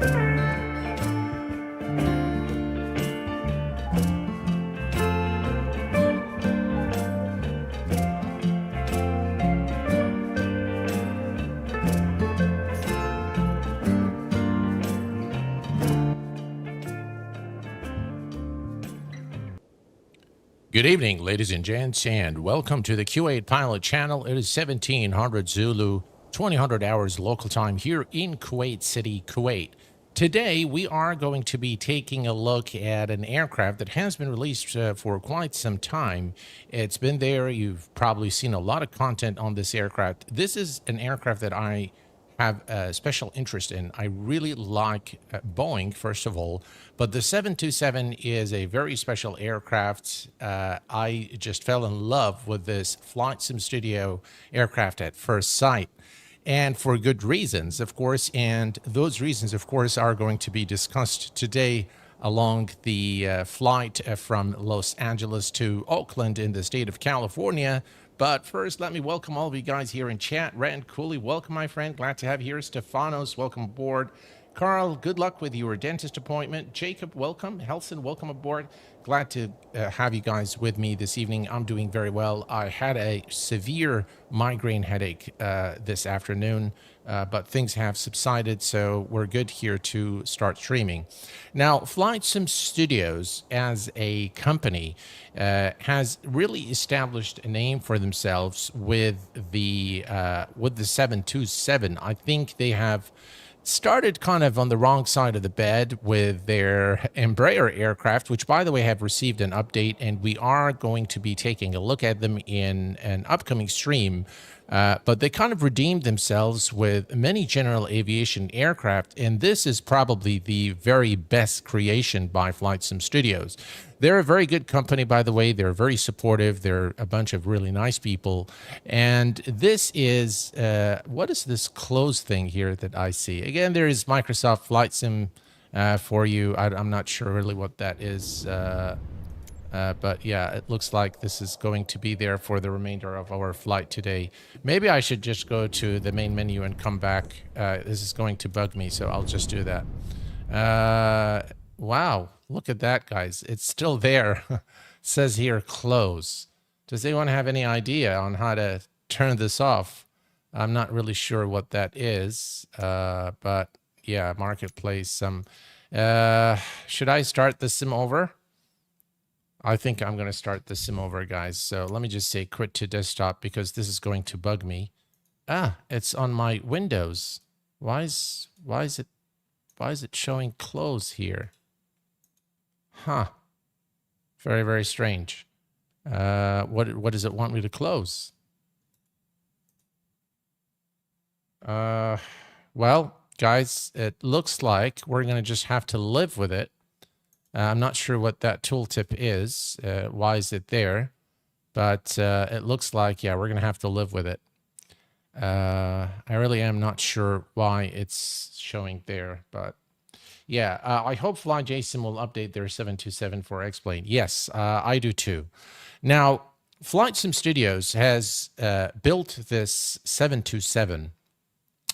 Good evening, ladies and gents, and welcome to the Q8 Pilot Channel. It is 1700 Zulu, 2000 hours local time here in Kuwait City, Kuwait. Today, we are going to be taking a look at an aircraft that has been released for quite some time. It's been there. You've probably seen a lot of content on this aircraft. This is an aircraft that I have a special interest in. I really like Boeing, first of all, but the 727 is a very special aircraft. I just fell in love with this Flight Sim Studio aircraft at first sight, and for good reasons, of course, and those reasons, of course, are going to be discussed today along the flight from Los Angeles to Oakland in the state of California. But first, let me welcome all of you guys here in chat. Rand Cooley, welcome, my friend. Glad to have you here. Stefanos, welcome aboard. Carl, good luck with your dentist appointment. Jacob, welcome. Helson, welcome aboard. Glad to have you guys with me this evening. I'm doing very well. I had a severe migraine headache this afternoon, but things have subsided, so we're good here to start streaming. Now, Flight Sim Studios as a company has really established a name for themselves with the 727. I think they have started kind of on the wrong side of the bed with their Embraer aircraft, which, by the way, have received an update, and we are going to be taking a look at them in an upcoming stream. But they kind of redeemed themselves with many general aviation aircraft, and this is probably the very best creation by Flight Sim Studios. They're a very good company, by the way. They're very supportive. They're a bunch of really nice people. And this is, what is this closed thing here that I see? Again, there is Microsoft Flight Sim for you. I'm not sure really what that is. But yeah, it looks like this is going to be there for the remainder of our flight today. Maybe I should just go to the main menu and come back. This is going to bug me, so I'll just do that. Wow, look at that, guys. It's still there. It says here, close. Does anyone have any idea on how to turn this off? I'm not really sure what that is, but yeah, marketplace. Should I start the sim over? I think I'm going to start the sim over, guys. So let me just say quit to desktop because this is going to bug me. It's on my Windows. Why is it showing close here? Huh. Very, very strange. What does it want me to close? Well, guys, it looks like we're going to just have to live with it. I'm not sure what that tooltip is. Why is it there? But it looks like, yeah, we're going to have to live with it. I really am not sure why it's showing there, but yeah, I hope FlyJSim will update their 727 for X-Plane. Yes, I do too. Now, Flight Sim Studios has built this 727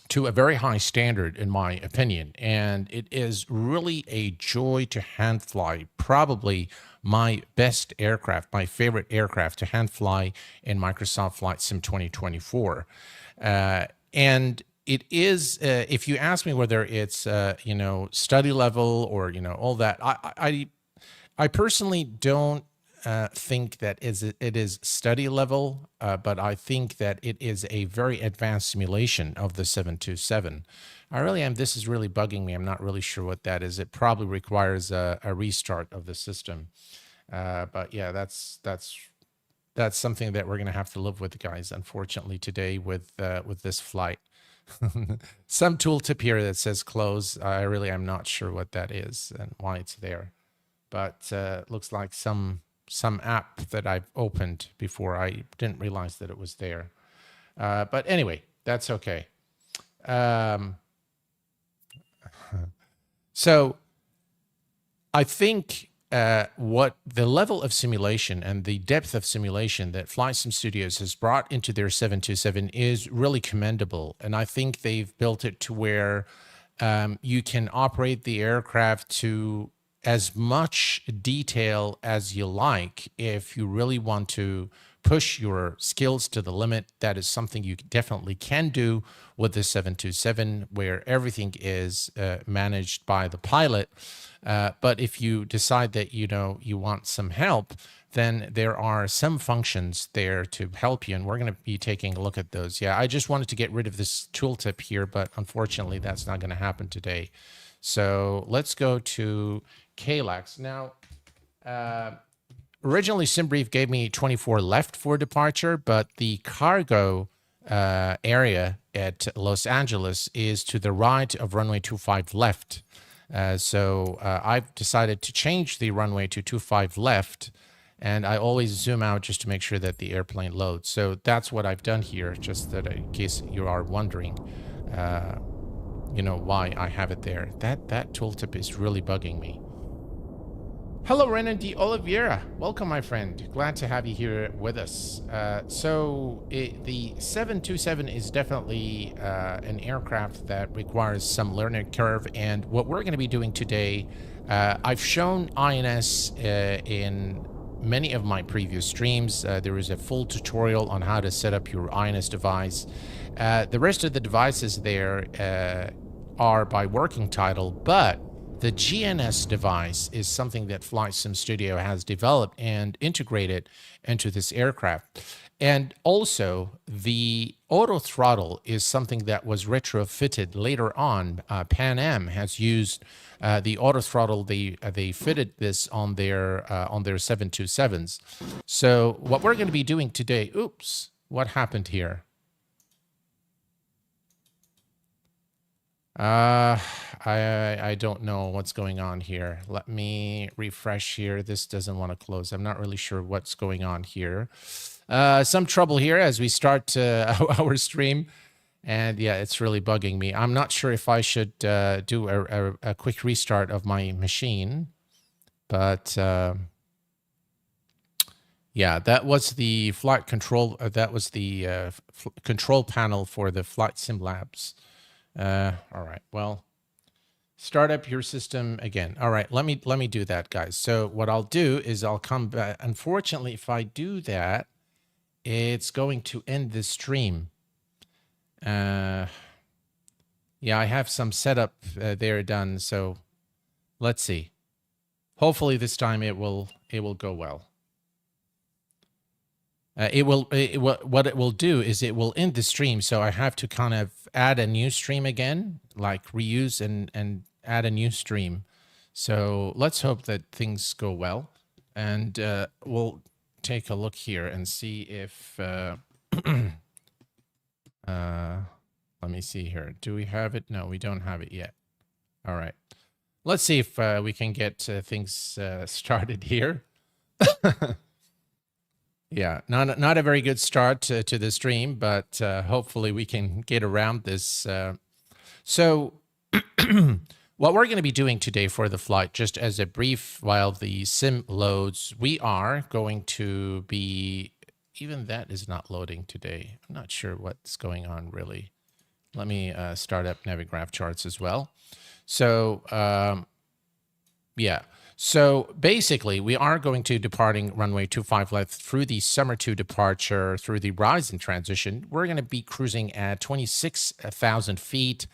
to a very high standard, in my opinion, and it is really a joy to hand fly. Probably my best aircraft, my favorite aircraft to hand fly in Microsoft Flight Sim 2024. And it is, if you ask me whether it's, study level or, all that, I personally don't think that it is study level, but I think that it is a very advanced simulation of the 727. I really am. This is really bugging me. I'm not really sure what that is. It probably requires a restart of the system. But yeah, that's something that we're going to have to live with, guys, unfortunately, today with this flight. Some tooltip here that says close. I really am not sure what that is and why it's there. But it looks like some app that I've opened before. I didn't realize that it was there. But anyway, that's okay. So I think what the level of simulation and the depth of simulation that Flight Sim Studios has brought into their 727 is really commendable. And I think they've built it to where You can operate the aircraft to as much detail as you like. If you really want to push your skills to the limit, that is something you definitely can do with the 727, where everything is managed by the pilot. But if you decide that you want some help, then there are some functions there to help you, and we're going to be taking a look at those. Yeah, I just wanted to get rid of this tooltip here, but unfortunately that's not going to happen today. So let's go to KLAX. Now, originally SimBrief gave me 24 left for departure, but the cargo area at Los Angeles is to the right of runway 25 left. So I've decided to change the runway to 25 left, and I always zoom out just to make sure that the airplane loads. So that's what I've done here, just that in case you are wondering, why I have it there. That tooltip is really bugging me. Hello, Renan de Oliveira. Welcome, my friend. Glad to have you here with us. The 727 is definitely an aircraft that requires some learning curve. And what we're going to be doing today, I've shown INS in many of my previous streams. There is a full tutorial on how to set up your INS device. The rest of the devices there are by working title, but the GNS device is something that Flight Sim Studio has developed and integrated into this aircraft. And also, the auto throttle is something that was retrofitted later on. Pan Am has used the auto throttle. They fitted this on their 727s. So what we're going to be doing today, oops, what happened here? I don't know what's going on here. Let me refresh here. This doesn't want to close. I'm not really sure what's going on here. Some trouble here as we start our stream. And yeah, it's really bugging me. I'm not sure if I should do a quick restart of my machine. But yeah, that was the flight control. That was the control panel for the Flight Sim Labs. All right, well, start up your system again. All right, let me do that, guys. So what I'll do is I'll come back. Unfortunately, if I do that, it's going to end the stream. Yeah, I have some setup there done. So let's see. Hopefully this time it will go well. What it will do is it will end the stream. So I have to kind of add a new stream again, like reuse and add a new stream. So let's hope that things go well. And we'll take a look here and see if, let me see here. Do we have it? No, we don't have it yet. All right. Let's see if we can get things started here. Yeah, not a very good start to the stream, but hopefully we can get around this. So what we're going to be doing today for the flight, just as a brief while the sim loads, we are going to be, even that is not loading today. I'm not sure what's going on really. Let me start up Navigraph charts as well. So yeah. So basically, we are going to departing runway 25 left through the summer 2 departure through the rise and transition. We're going to be cruising at 26,000 feet,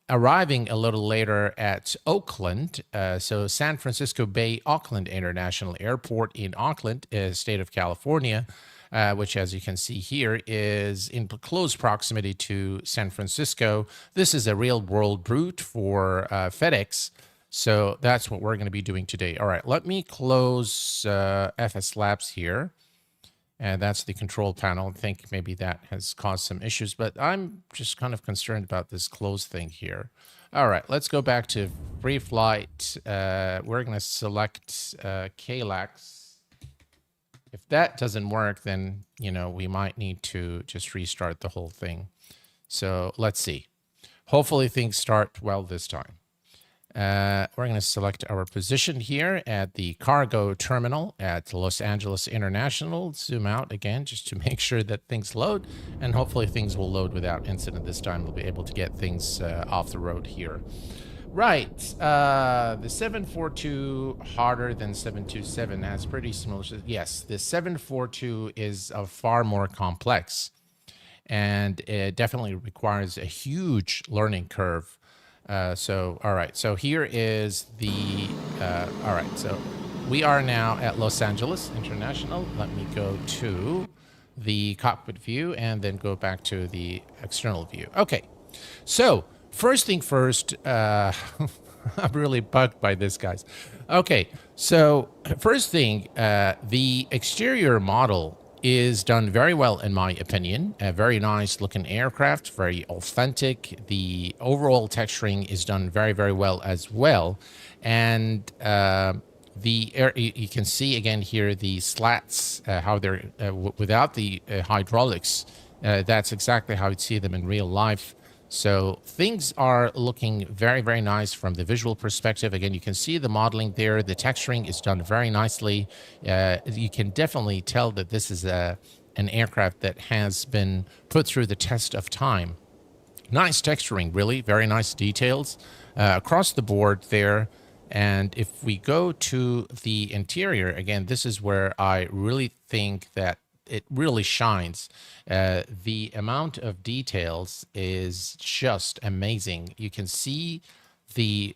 arriving a little later at Oakland. So San Francisco Bay Oakland International Airport in Oakland, state of California, which, as you can see here, is in close proximity to San Francisco. This is a real-world route for FedEx. So that's what we're going to be doing today. All right, let me close FS Labs here. And that's the control panel. I think maybe that has caused some issues, but I'm just kind of concerned about this close thing here. All right, let's go back to free flight. We're going to select KLAX. If that doesn't work, then, we might need to just restart the whole thing. So let's see. Hopefully things start well this time. We're going to select our position here at the cargo terminal at Los Angeles International. Zoom out again just to make sure that things load, and hopefully things will load without incident this time. We'll be able to get things off the road here. Right, the 742 harder than 727 has pretty similar. Yes, the 742 is far more complex, and it definitely requires a huge learning curve. All right, so here is the, all right, so we are now at Los Angeles International. Let me go to the cockpit view and then go back to the external view. Okay, so first thing first, I'm really bugged by this, guys. Okay, so first thing, the exterior model is done very well, in my opinion. A very nice looking aircraft, very authentic. The overall texturing is done very, very well as well. And you can see again here the slats, how they're without the hydraulics. That's exactly how you'd see them in real life. So things are looking very, very nice from the visual perspective. Again, you can see the modeling there. The texturing is done very nicely. You can definitely tell that this is an aircraft that has been put through the test of time. Nice texturing, really. Very nice details across the board there. And if we go to the interior, again, this is where I really think that it really shines. The amount of details is just amazing. You can see the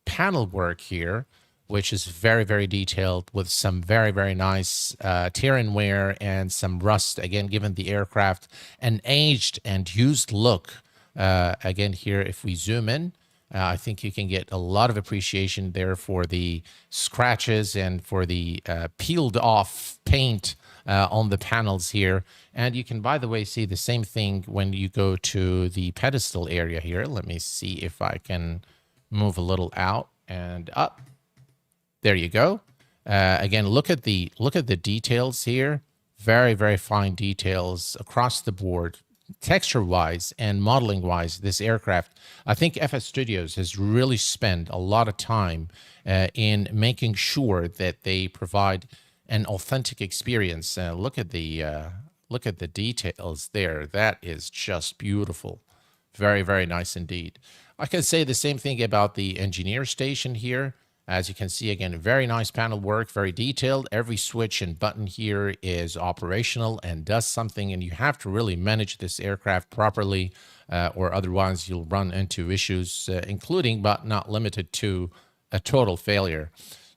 panel work here, which is very, very detailed with some very, very nice tear and wear and some rust. Again, given the aircraft an aged and used look. Again, here, if we zoom in, I think you can get a lot of appreciation there for the scratches and for the peeled off paint on the panels here. And you can, by the way, see the same thing when you go to the pedestal area here. Let me see if I can move a little out and up. There you go. Again, look at the details here. Very, very fine details across the board, texture-wise and modeling-wise. This aircraft, I think FS Studios has really spent a lot of time in making sure that they provide an authentic experience. Look at the details there. That is just beautiful. Very, very nice indeed. I can say the same thing about the engineer station here. As you can see, again, very nice panel work, very detailed. Every switch and button here is operational and does something, and you have to really manage this aircraft properly, or otherwise you'll run into issues, including but not limited to a total failure.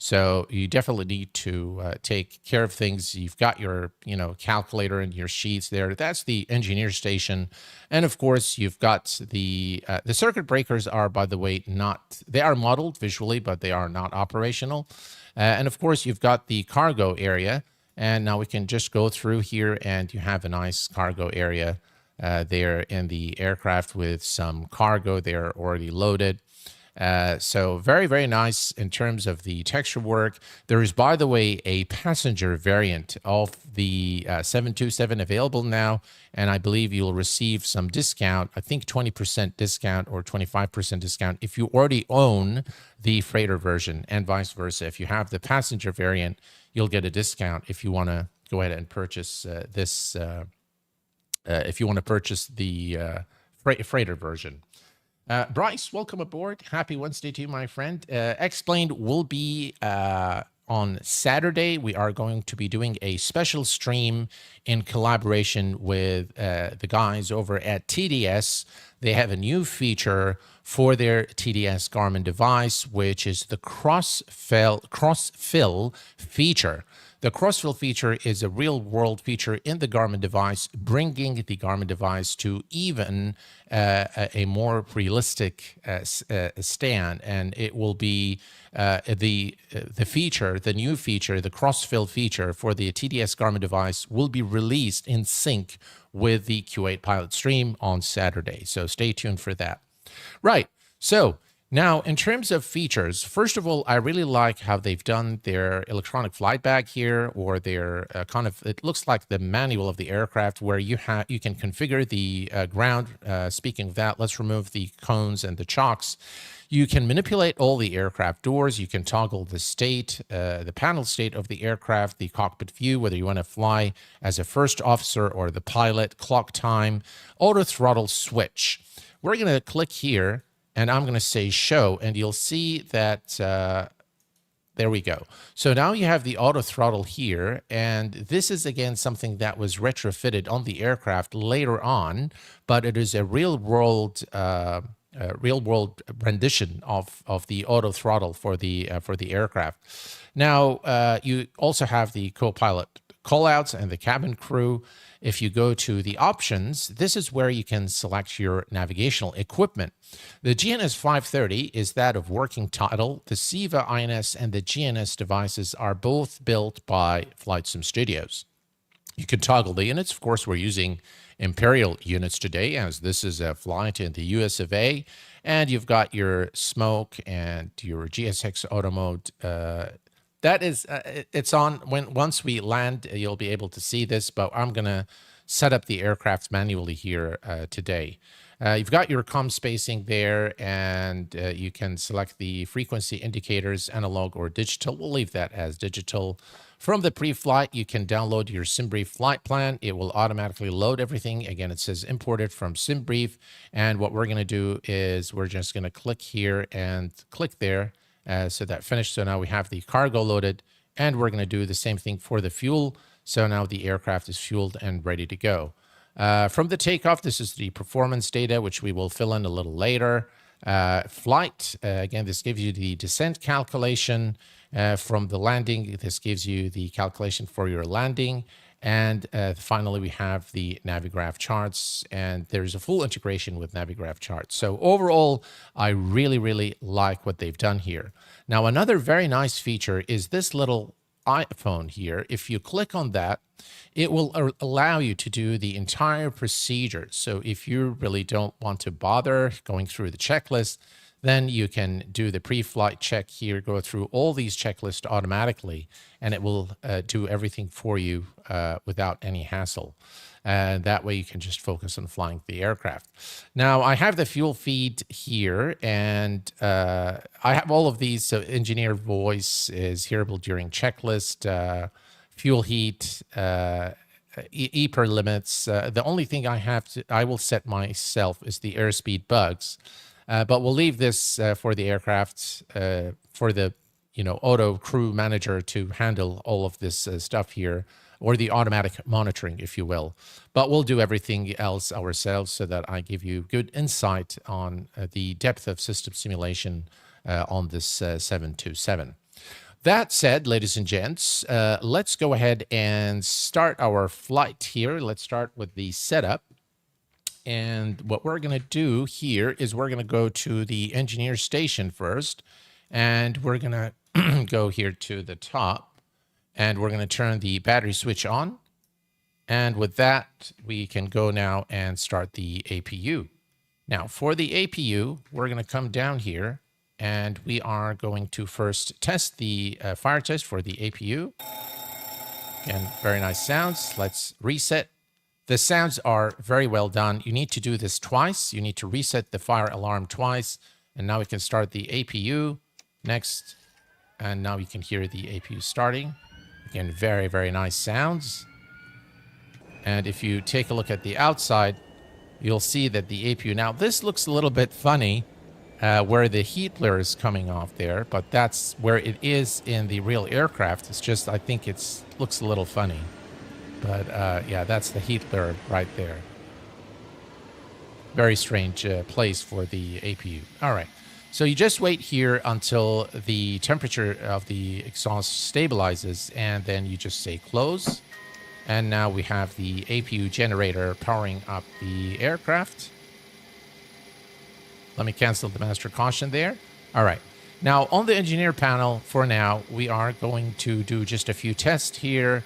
So you definitely need to take care of things. You've got your, calculator and your sheets there. That's the engineer station. And of course, you've got the circuit breakers are, by the way, they are modeled visually, but they are not operational. And of course, you've got the cargo area. And now we can just go through here and you have a nice cargo area there in the aircraft with some cargo there already loaded. So very, very nice in terms of the texture work. There is, by the way, a passenger variant of the 727 available now, and I believe you'll receive some discount, I think 20% discount or 25% discount if you already own the freighter version, and vice versa. If you have the passenger variant, you'll get a discount if you want to go ahead and purchase if you want to purchase the freighter version. Bryce, welcome aboard. Happy Wednesday to you, my friend. Explained will be on Saturday. We are going to be doing a special stream in collaboration with the guys over at TDS. They have a new feature for their TDS Garmin device, which is the cross-fill feature. The cross-fill feature is a real-world feature in the Garmin device, bringing the Garmin device to even a more realistic stand, and it will be the feature, the new feature, the cross-fill feature for the TDS Garmin device will be released in sync with the Q8 pilot stream on Saturday. So stay tuned for that. Right. So Now, in terms of features, first of all, I really like how they've done their electronic flight bag here, or their it looks like the manual of the aircraft, where you can configure the ground. Speaking of that, let's remove the cones and the chocks. You can manipulate all the aircraft doors. You can toggle the state, the panel state of the aircraft, the cockpit view, whether you want to fly as a first officer or the pilot, clock time, auto throttle switch. We're going to click here, and I'm going to say show, and you'll see that there we go. So now you have the auto throttle here, and this is again something that was retrofitted on the aircraft later on, but it is a real world rendition of the auto throttle for the aircraft. Now you also have the co-pilot callouts and the cabin crew. If you go to the options, this is where you can select your navigational equipment. The GNS 530 is that of working title. The SIVA INS and the GNS devices are both built by Flight Sim Studios. You can toggle the units. Of course, we're using Imperial units today, as this is a flight in the US of A. And you've got your smoke and your GSX auto mode. That is, it's on once we land, you'll be able to see this, but I'm going to set up the aircraft manually here today. You've got your comm spacing there, and you can select the frequency indicators, analog or digital. We'll leave that as digital. From the pre-flight, you can download your SimBrief flight plan. It will automatically load everything. Again, it says imported from SimBrief. And what we're going to do is we're just going to click here and click there. So that finished. So now we have the cargo loaded, and we're going to do the same thing for the fuel. So now the aircraft is fueled and ready to go. From the takeoff, this is the performance data, which we will fill in a little later. Flight, again, this gives you the descent calculation. From the landing, this gives you the calculation for your landing. And finally, we have the Navigraph charts, and there's a full integration with Navigraph charts. So overall, I really, really like what they've done here. Now, another very nice feature is this little iPhone here. If you click on that, it will allow you to do the entire procedure. So if you really don't want to bother going through the checklist, then you can do the pre-flight check here, go through all these checklists automatically, and it will do everything for you without any hassle. And that way you can just focus on flying the aircraft. Now, I have the fuel feed here, and I have all of these. So engineer voice is hearable during checklist, fuel heat, EPR limits. The only thing I will set myself is the airspeed bugs. But we'll leave this for the aircraft, for the auto crew manager to handle all of this stuff here, or the automatic monitoring, if you will. But we'll do everything else ourselves so that I give you good insight on the depth of system simulation on this 727. That said, ladies and gents, let's go ahead and start our flight here. Let's start with the setup. And what we're going to do here is we're going to go to the engineer station first, and we're going to go here to the top, and we're going to turn the battery switch on. And with that, we can go now and start the APU. Now, for the APU, we're going to come down here, and we are going to first test the fire test for the APU. Again, very nice sounds. Let's reset. The sounds are very well done. You need to do this twice. You need to reset the fire alarm twice. And now we can start the APU next. And now you can hear the APU starting. Again, very, very nice sounds. And if you take a look at the outside, you'll see that the APU... Now, this looks a little bit funny where the heat blur is coming off there. But that's where it is in the real aircraft. It's just, I think it looks a little funny. But yeah, that's the heat blur right there. Very strange place for the APU. All right. So you just wait here until the temperature of the exhaust stabilizes, and then you just say close. And now we have the APU generator powering up the aircraft. Let me cancel the master caution there. All right. Now, on the engineer panel, for now, we are going to do just a few tests here.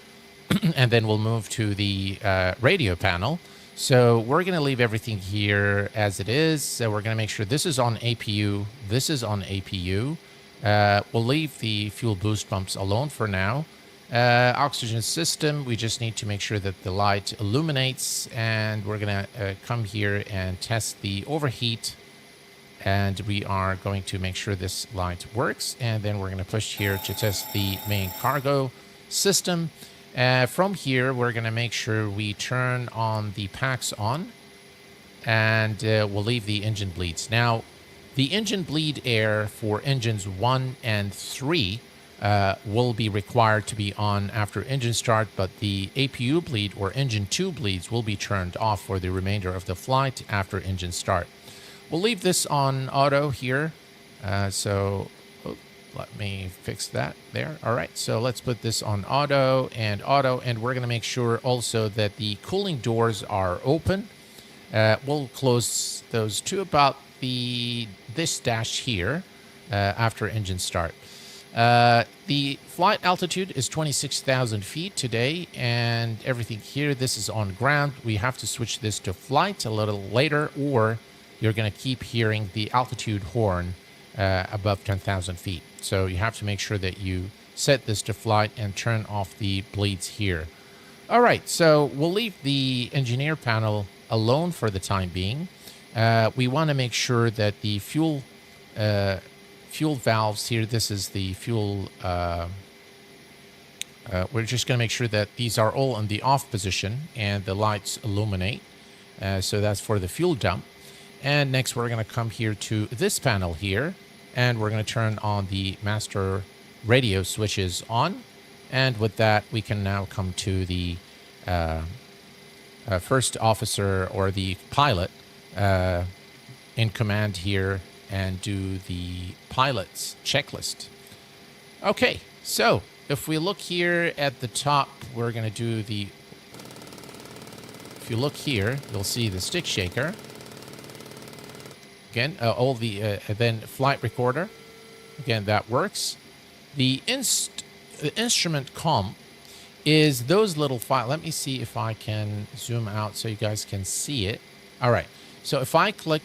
And then we'll move to the radio panel. So we're going to leave everything here as it is. So we're going to make sure this is on APU. This is on APU. We'll leave the fuel boost pumps alone for now. Oxygen system, we just need to make sure that the light illuminates, and we're going to come here and test the overheat, and we are going to make sure this light works, and then we're going to push here to test the main cargo system. From here, we're going to make sure we turn on the packs on, and we'll leave the engine bleeds. Now, the engine bleed air for engines 1 and 3 will be required to be on after engine start, but the APU bleed or engine 2 bleeds will be turned off for the remainder of the flight after engine start. We'll leave this on auto here. Let me fix that there. All right, so let's put this on auto, and we're going to make sure also that the cooling doors are open. We'll close those to about this dash here after engine start. The flight altitude is 26,000 feet today, and everything here, this is on ground. We have to switch this to flight a little later, or you're going to keep hearing the altitude horn above 10,000 feet. So you have to make sure that you set this to flight and turn off the bleeds here. All right, so we'll leave the engineer panel alone for the time being. We want to make sure that the fuel valves here, this is the fuel, we're just going to make sure that these are all in the off position and the lights illuminate. So that's for the fuel dump. And next we're going to come here to this panel here, and we're going to turn on the master radio switches on. And with that, we can now come to the first officer or the pilot in command here and do the pilot's checklist. Okay, so if we look here at the top, we're going to do the... If you look here, you'll see the stick shaker. Again, all the then flight recorder. Again, that works. The instrument comp is those little files. Let me see if I can zoom out so you guys can see it. All right. So if I click,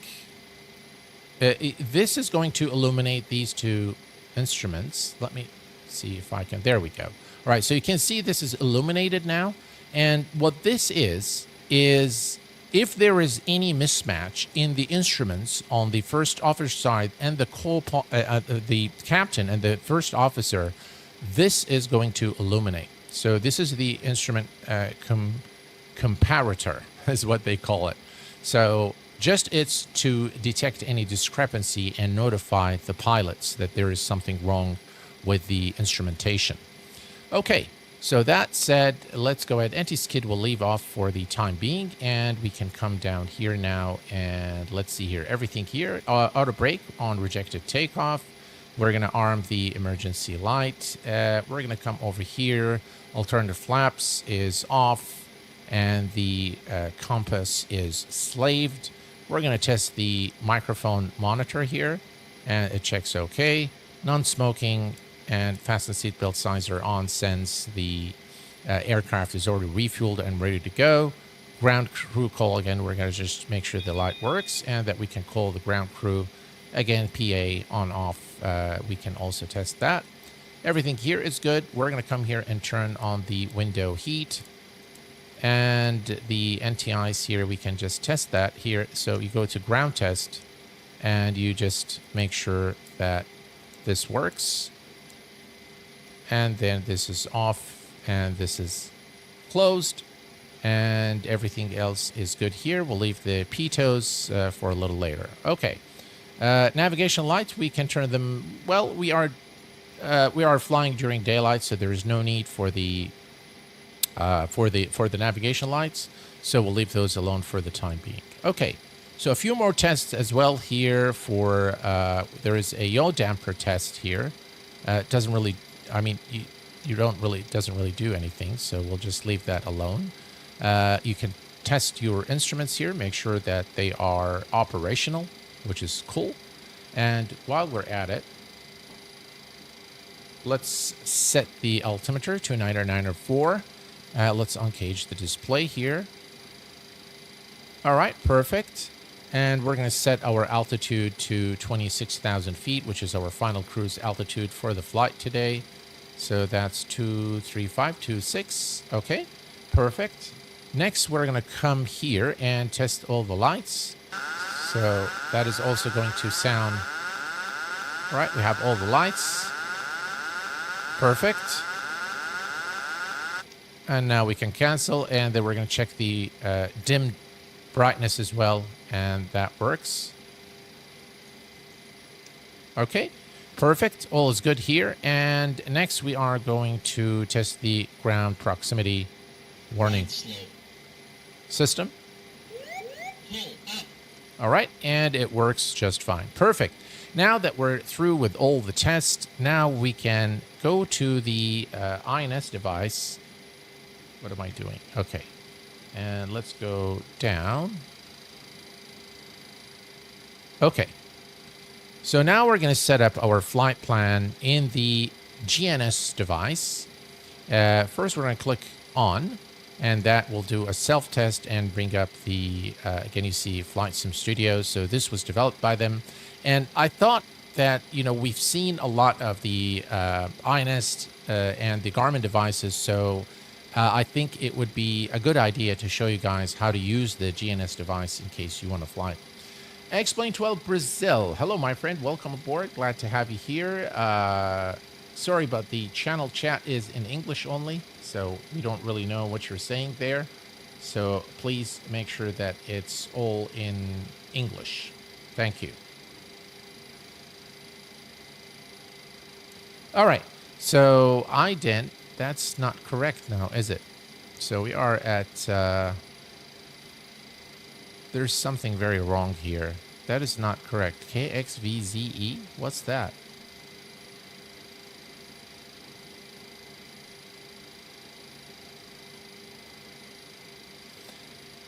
this is going to illuminate these two instruments. Let me see if I can. There we go. All right. So you can see this is illuminated now. And what this is if there is any mismatch in the instruments on the first officer side and the captain and the first officer, this is going to illuminate. So this is the instrument comparator is what they call it. So just it's to detect any discrepancy and notify the pilots that there is something wrong with the instrumentation. Okay. So that said, let's go ahead. Anti-skid will leave off for the time being, and we can come down here now, and let's see here. Everything here, auto brake on rejected takeoff. We're going to arm the emergency light. We're going to come over here. Alternative flaps is off, and the compass is slaved. We're going to test the microphone monitor here, and it checks okay. Non-smoking and fasten seatbelt signs are on since the aircraft is already refueled and ready to go. Ground crew call again. We're going to just make sure the light works and that we can call the ground crew. Again, PA on off. We can also test that. Everything here is good. We're going to come here and turn on the window heat. And the NTIs here, we can just test that here. So you go to ground test and you just make sure that this works. And then this is off and this is closed and everything else is good here. We'll leave the pitos for a little later. Okay. Navigation lights, we can turn them. Well, we are flying during daylight, so there is no need for the navigation lights. So we'll leave those alone for the time being. Okay. So a few more tests as well here for, there is a yaw damper test here. It doesn't really, I mean, it doesn't really do anything. So we'll just leave that alone. You can test your instruments here, make sure that they are operational, which is cool. And while we're at it, let's set the altimeter to 90904. Let's uncage the display here. All right, perfect. And we're going to set our altitude to 26,000 feet, which is our final cruise altitude for the flight today. So that's 23526. Okay, perfect. Next, we're going to come here and test all the lights. So that is also going to sound. All right, we have all the lights. Perfect. And now we can cancel, and then we're going to check the dim brightness as well, and that works. Okay, perfect. All is good here. And next we are going to test the ground proximity warning system. All right, and it works just fine. Perfect. Now that we're through with all the tests, now we can go to the INS device. What am I doing? Okay. And let's go down. Okay. So now we're going to set up our flight plan in the GNS device. First, we're going to click on, and that will do a self-test and bring up the, again, you see Flight Sim Studios. So this was developed by them. And I thought that, you know, we've seen a lot of the INS and the Garmin devices. So I think it would be a good idea to show you guys how to use the GNS device in case you want to fly. Explain 12 Brazil. Hello, my friend. Welcome aboard. Glad to have you here. Sorry, but the channel chat is in English only, so we don't really know what you're saying there. So please make sure that it's all in English. Thank you. All right. So ident. That's not correct now, is it? So we are at, there's something very wrong here. That is not correct. KXVZE? What's that?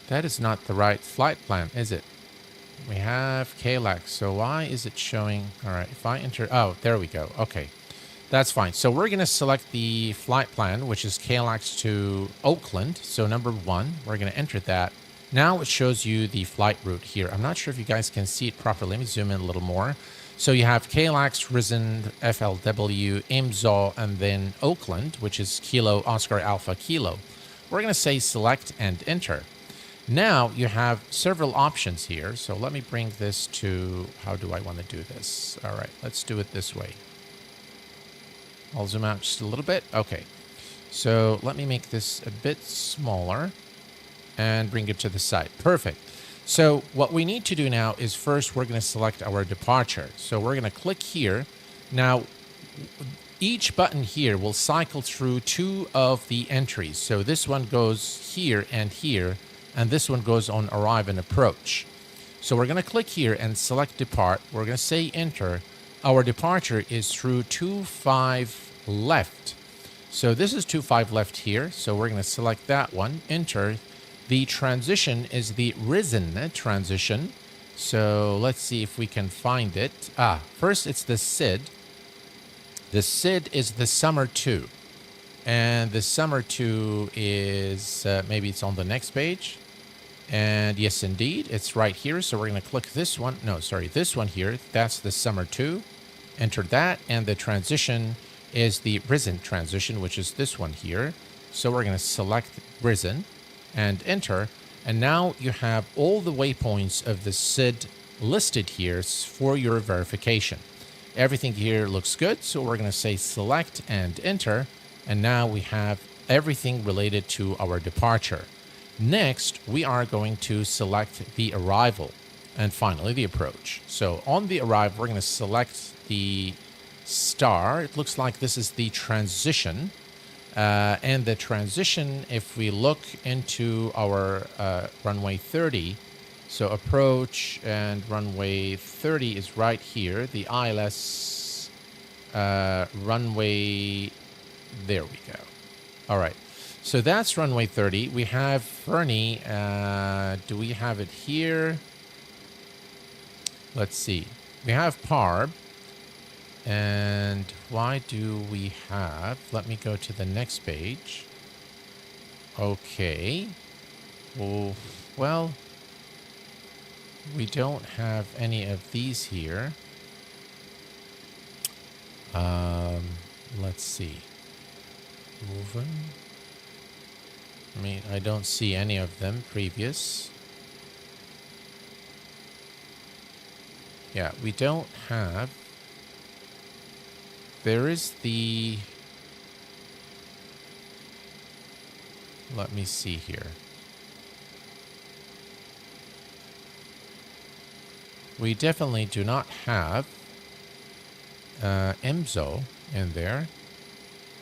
That is not the right flight plan, is it? We have KLAX. So why is it showing? All right, if I enter, oh, there we go. Okay. That's fine. So we're going to select the flight plan, which is KLAX to Oakland. So number 1, we're going to enter that. Now it shows you the flight route here. I'm not sure if you guys can see it properly. Let me zoom in a little more. So you have KLAX, Risen, FLW, IMZO, and then Oakland, which is Kilo, Oscar, Alpha, Kilo. We're going to say select and enter. Now you have several options here. So let me bring this to, how do I want to do this? All right, let's do it this way. I'll zoom out just a little bit. Okay. So let me make this a bit smaller and bring it to the side. Perfect. So what we need to do now is first we're going to select our departure. So we're going to click here. Now, each button here will cycle through 2 of the entries. So this one goes here, and this one goes on arrive and approach. So we're going to click here and select depart. We're going to say enter. Our departure is through 25 left. So this is 25 left here. So we're going to select that one, enter. The transition is the Risen transition. So let's see if we can find it. First it's the SID. The SID is the Summer 2. And the Summer 2 is, maybe it's on the next page. And yes, indeed, it's right here. So we're going to click this one. No, sorry, this one here. That's the Summer 2. Enter that, and the transition is the Risen transition, which is this one here. So we're going to select Risen and enter, and now you have all the waypoints of the SID listed here for your verification. Everything here looks good, so we're going to say select and enter, and now we have everything related to our departure. Next, we are going to select the arrival and finally the approach. So on the arrival, we're going to select the star. It looks like this is the transition. And the transition, if we look into our runway 30, so approach and runway 30 is right here. The ILS runway, there we go. All right. So that's runway 30. We have Fernie. Do we have it here? Let's see. We have Parb. And why do we have... Let me go to the next page. Okay. Well, We don't have any of these here. Let's see. Moving. I mean, I don't see any of them previous. Yeah, we don't have. There is the. Let me see here. We definitely do not have MZO in there.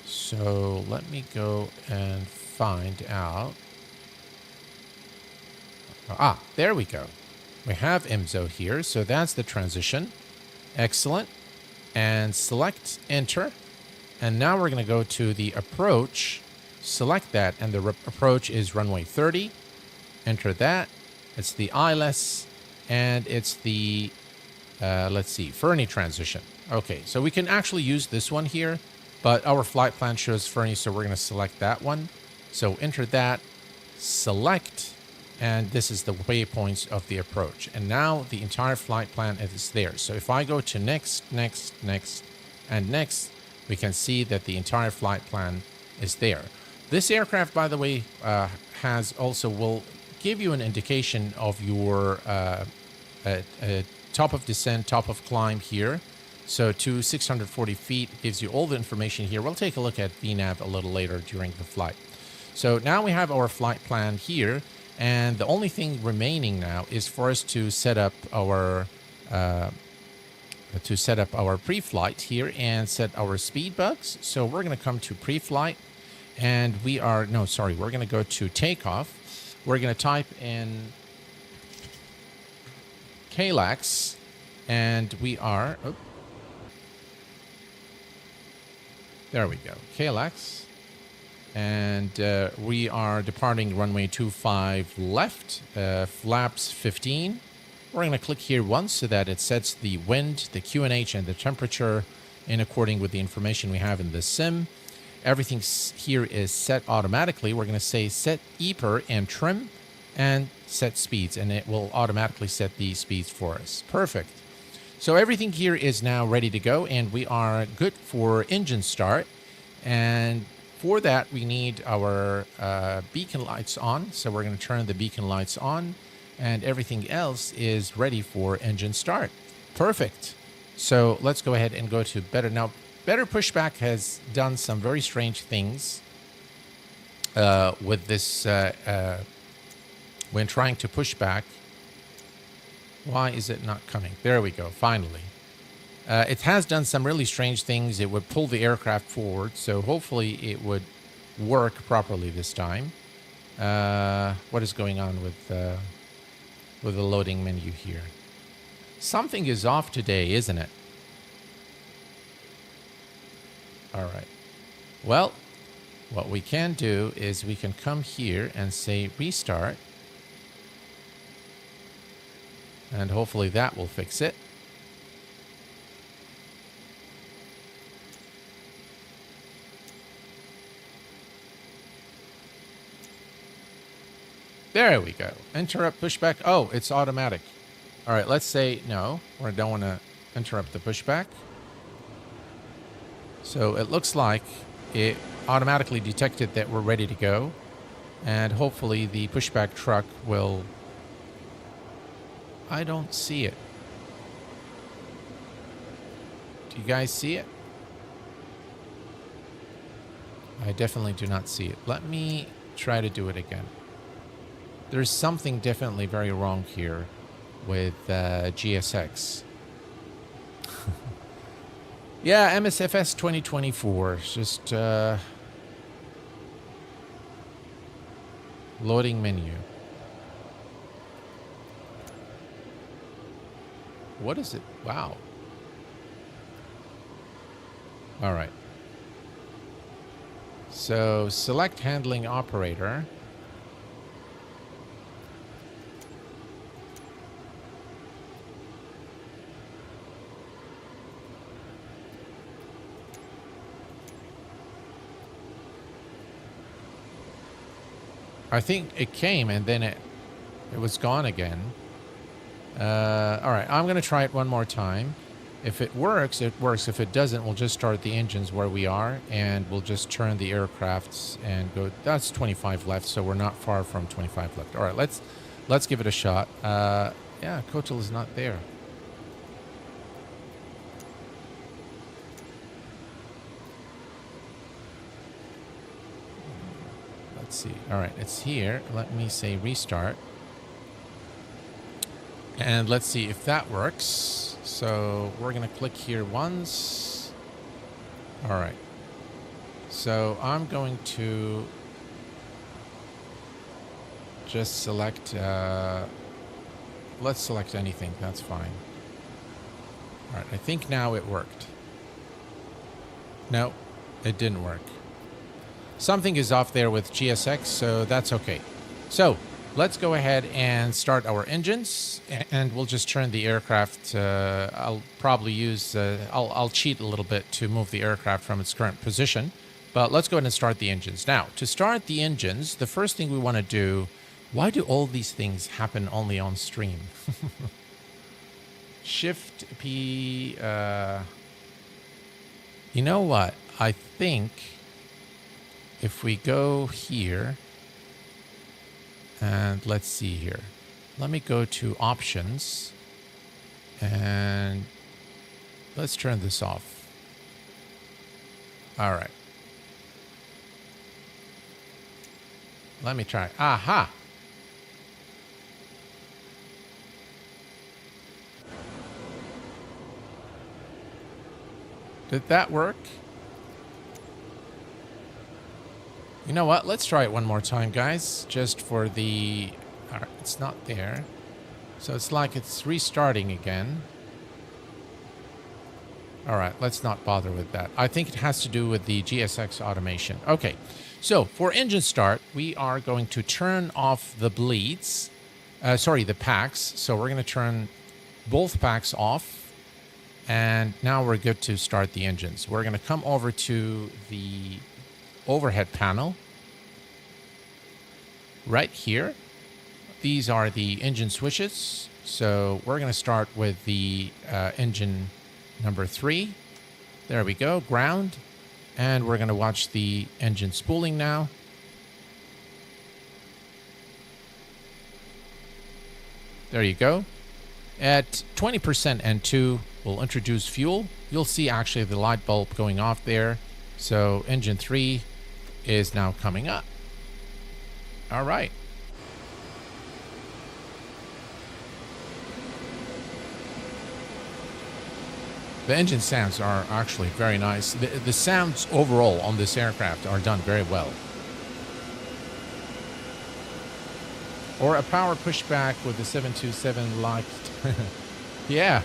So let me go and find out. Ah, there we go. We have MZO here, so that's the transition. Excellent. And select enter. And now we're going to go to the approach. Select that, and the approach is runway 30. Enter that. It's the ILS, and it's the, let's see, Fernie transition. Okay, so we can actually use this one here, but our flight plan shows Fernie, so we're going to select that one. So enter that, select, and this is the waypoints of the approach. And now the entire flight plan is there. So if I go to next, next, next, and next, we can see that the entire flight plan is there. This aircraft, by the way, will give you an indication of your top of descent, top of climb here. So to 640 feet gives you all the information here. We'll take a look at VNAV a little later during the flight. So now we have our flight plan here, and the only thing remaining now is for us to set up our pre-flight here and set our speed bugs. So we're going to come to pre-flight, and we're going to go to takeoff. We're going to type in KLAX, and we are, there we go, KLAX, and we are departing runway 25 left, flaps 15. We're going to click here once so that it sets the wind, the QNH, and the temperature in according with the information we have in the sim. Everything here is set automatically. We're going to say set EPR and trim and set speeds, and it will automatically set the speeds for us. Perfect. So everything here is now ready to go, and we are good for engine start. And for that, we need our beacon lights on. So we're going to turn the beacon lights on, and everything else is ready for engine start. Perfect. So let's go ahead and go to better. Now, Better Pushback has done some very strange things with this when trying to push back. Why is it not coming? There we go, finally. It has done some really strange things. It would pull the aircraft forward, so hopefully it would work properly this time. What is going on with the loading menu here? Something is off today, isn't it? All right. Well, what we can do is we can come here and say restart. And hopefully that will fix it. There we go. Interrupt pushback. Oh, it's automatic. All right, let's say no. We don't want to interrupt the pushback. So it looks like it automatically detected that we're ready to go. And hopefully the pushback truck will... I don't see it. Do you guys see it? I definitely do not see it. Let me try to do it again. There's something definitely very wrong here with GSX. Yeah, MSFS 2024. It's just loading menu. What is it? Wow. All right. So select handling operator. I think it came and then it was gone again. All right, I'm going to try it one more time. If it works, it works. If it doesn't, we'll just start the engines where we are, and we'll just turn the aircrafts and go. That's 25 left, so we're not far from 25 left. All right, let's give it a shot. Yeah, Kotal is not there. Let's see. All right, it's here. Let me say restart. And let's see if that works. So we're going to click here once. All right. So I'm going to just select, let's select anything. That's fine. All right. I think now it worked. No, it didn't work. Something is off there with GSX, so that's okay. So let's go ahead and start our engines, and we'll just turn the aircraft. I'll probably use, I'll cheat a little bit to move the aircraft from its current position, but let's go ahead and start the engines. Now, to start the engines, the first thing we want to do, why do all these things happen only on stream? Shift P, you know what? I think if we go here, and let's see here. Let me go to options, and let's turn this off. All right. Let me try. Aha! Did that work? You know what? Let's try it one more time, guys. Just for the... All right, it's not there. So it's like it's restarting again. All right, let's not bother with that. I think it has to do with the GSX automation. Okay, so for engine start, we are going to turn off the bleeds. Sorry, the packs. So we're going to turn both packs off. And now we're good to start the engines. We're going to come over to the overhead panel right here. These are the engine switches. So we're going to start with the engine number 3. There we go, ground. And we're going to watch the engine spooling now. There you go. At 20% N2, we'll introduce fuel. You'll see actually the light bulb going off there. So engine 3 is now coming up. All right. The engine sounds are actually very nice. The sounds overall on this aircraft are done very well. Or a power pushback with the 727 like. Yeah.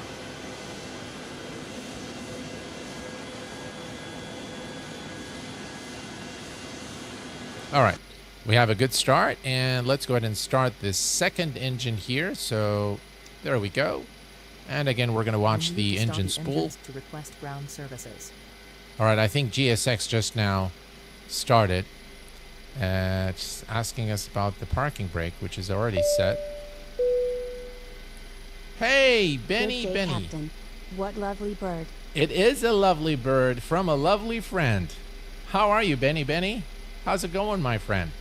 All right. We have a good start, and let's go ahead and start this second engine here. So there we go. And again, we're going to watch the engine spool. To request ground services. All right, I think GSX just now started. Just asking us about the parking brake, which is already set. Hey, Benny, Good day, Benny. Captain. What lovely bird. It is a lovely bird from a lovely friend. How are you, Benny, Benny? How's it going, my friend?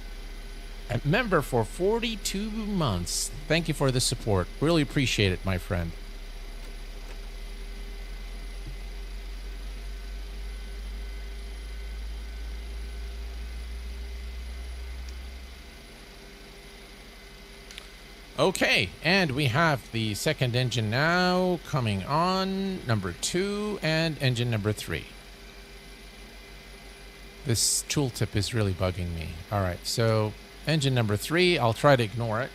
A member for 42 months. Thank you for the support. Really appreciate it, my friend. Okay, and we have the second engine now coming on, number 2, and engine number 3. This tooltip is really bugging me. All right, so engine number 3, I'll try to ignore it.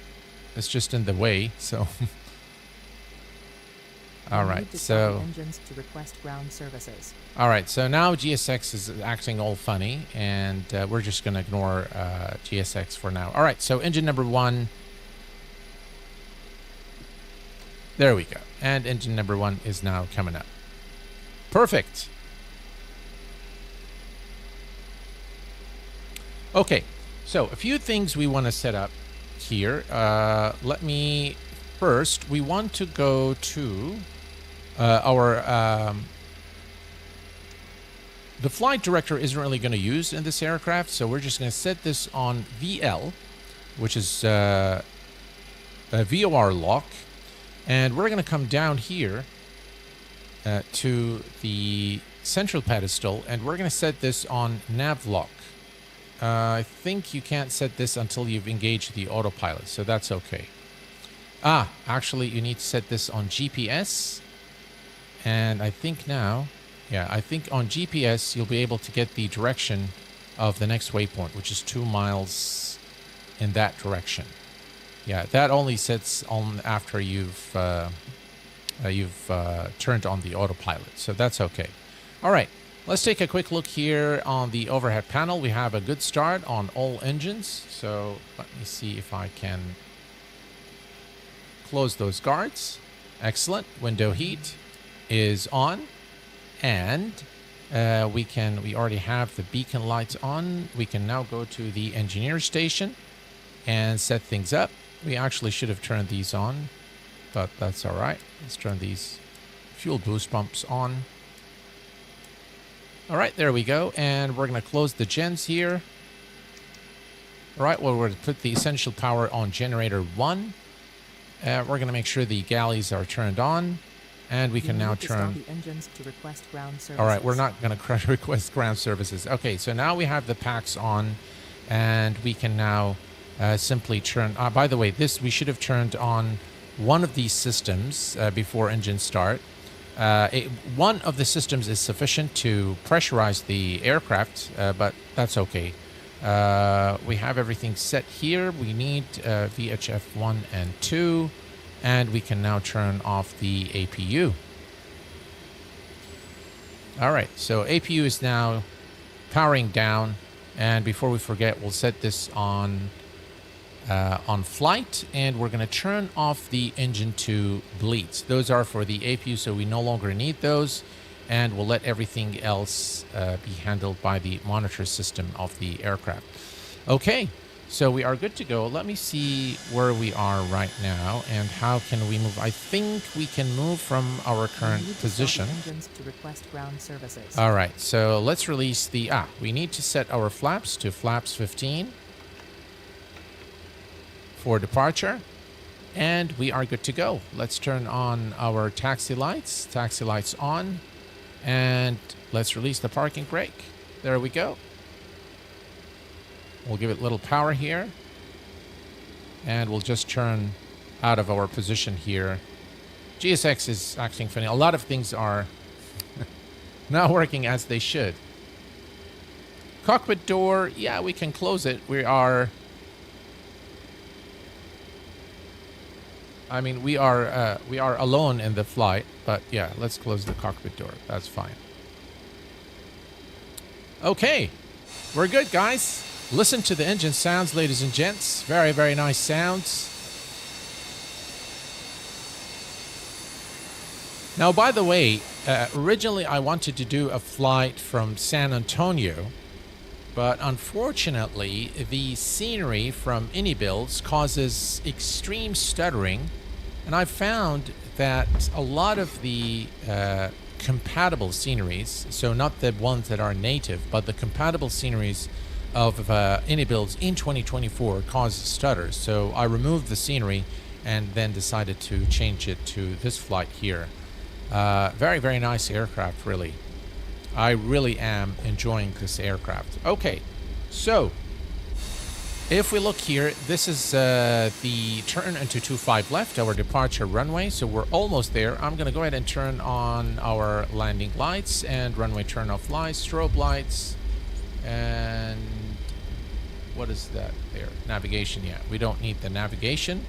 It's just in the way, so. All right, so. Engines to request ground services. All right, so now GSX is acting all funny, and we're just going to ignore GSX for now. All right, so engine number 1. There we go. And engine number 1 is now coming up. Perfect. Okay, so a few things we want to set up here. Let me first, we want to go to our... the flight director isn't really going to use in this aircraft, so we're just going to set this on VL, which is a VOR lock. And we're going to come down here to the central pedestal, and we're going to set this on nav lock. I think you can't set this until you've engaged the autopilot, so that's okay. Actually, you need to set this on GPS. And I think now, yeah, I think on GPS, you'll be able to get the direction of the next waypoint, which is 2 miles in that direction. Yeah, that only sets on after you've turned on the autopilot, so that's okay. All right, let's take a quick look here on the overhead panel. We have a good start on all engines, so let me see if I can close those guards. Excellent. Window heat is on, and we already have the beacon lights on. We can now go to the engineer station and set things up. We actually should have turned these on, but that's all right. Let's turn these fuel boost pumps on. All right, there we go. And we're going to close the gens here. All right, well, we're going to put the essential power on generator 1. We're going to make sure the galleys are turned on. And we can now turn... the engines to request ground services. All right, we're not going to request ground services. Okay, so now we have the packs on, and we can now simply turn... by the way, we should have turned on one of these systems before engine start. One of the systems is sufficient to pressurize the aircraft, but that's okay. We have everything set here. We need VHF 1 and 2. And we can now turn off the APU. All right, so APU is now powering down. And before we forget, we'll set this on flight. And we're going to turn off the engine 2 bleeds. Those are for the APU, so we no longer need those. And we'll let everything else be handled by the monitor system of the aircraft. Okay. So we are good to go. Let me see where we are right now and how can we move. I think we can move from our current position. Engines to request ground services. All right, so let's release the... we need to set our flaps to flaps 15 for departure. And we are good to go. Let's turn on our taxi lights. Taxi lights on. And let's release the parking brake. There we go. We'll give it a little power here. And we'll just turn out of our position here. GSX is acting funny. A lot of things are not working as they should. Cockpit door, yeah, we can close it. We are alone in the flight, but yeah, let's close the cockpit door. That's fine. Okay, we're good, guys. Listen to the engine sounds, ladies and gents. Very, very nice sounds. Now, by the way, originally I wanted to do a flight from San Antonio, but unfortunately, the scenery from ADDONS causes extreme stuttering, and I found that a lot of the compatible sceneries, so not the ones that are native, but the compatible sceneries of ADDONS in 2024 caused stutters. So I removed the scenery and then decided to change it to this flight here. Very, very nice aircraft, really. I really am enjoying this aircraft. Okay, so if we look here, this is the turn into 25 left, our departure runway. So we're almost there. I'm going to go ahead and turn on our landing lights and runway turn off lights, strobe lights, and what is that there? Navigation, yeah. We don't need the navigation.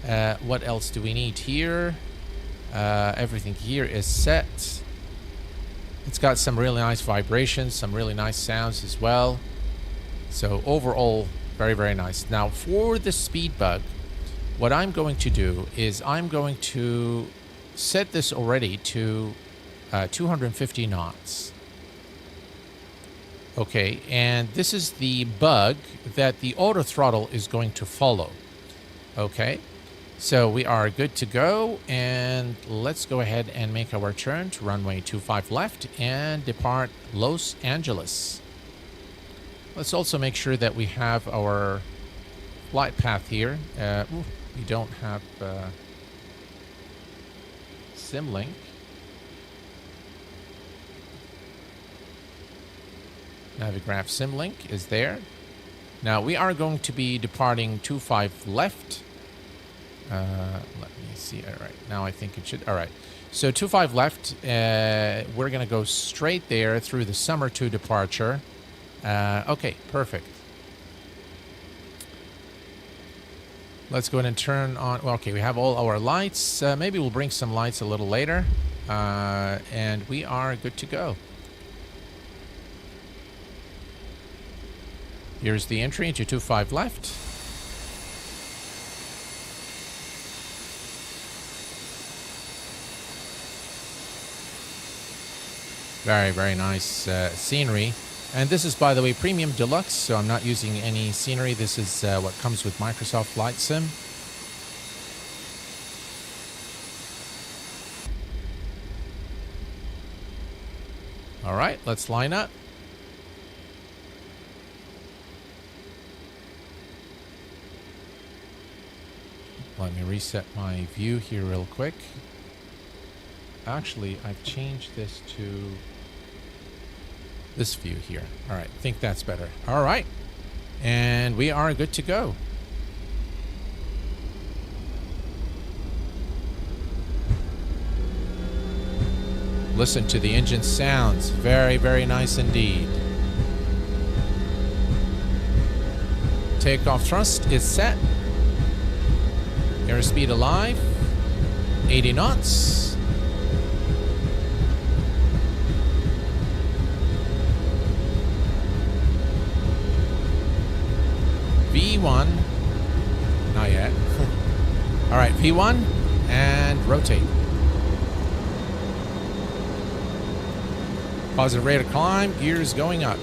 What else do we need here? Everything here is set. It's got some really nice vibrations, some really nice sounds as well. So overall, very, very nice. Now for the speed bug, what I'm going to do is I'm going to set this already to 250 knots. Okay, and this is the bug that the auto throttle is going to follow. Okay, So we are good to go, and let's go ahead and make our turn to runway 25 left and depart Los Angeles. Let's also make sure that we have our flight path here. We don't have Simlink. Navigraph Simlink is there. Now we are going to be departing 25 left. Let me see. All right, now I think it should. All right, so 25 left. We're gonna go straight there through the summer 2 departure. Okay, perfect. Let's go ahead and turn on. Well, okay, we have all our lights. Maybe we'll bring some lights a little later, and we are good to go. Here's the entry into 25 left. Very, very nice scenery. And this is, by the way, Premium Deluxe, so I'm not using any scenery. This is what comes with Microsoft Flight Sim. All right, let's line up. Let me reset my view here real quick. Actually, I've changed this to this view here. All right, I think that's better. All right, and we are good to go. Listen to the engine sounds. Very, very nice indeed. Takeoff thrust is set. Airspeed alive. 80 knots. V1. Not yet. All right, V1 and rotate. Positive rate of climb, gears going up.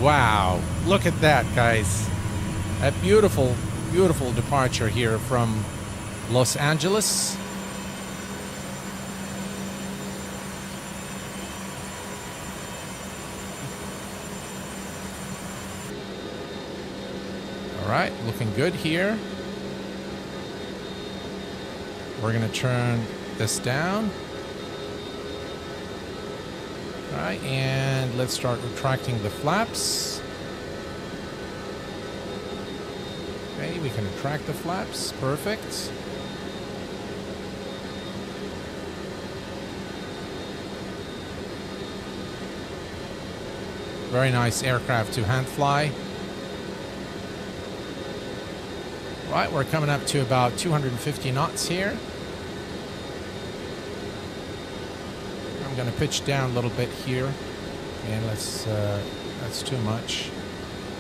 Wow, look at that, guys. A beautiful, beautiful departure here from Los Angeles. All right, looking good here. We're going to turn this down. All right, and let's start retracting the flaps. Okay, we can retract the flaps. Perfect. Very nice aircraft to hand fly. Right, we're coming up to about 250 knots here. I'm going to pitch down a little bit here, and that's too much.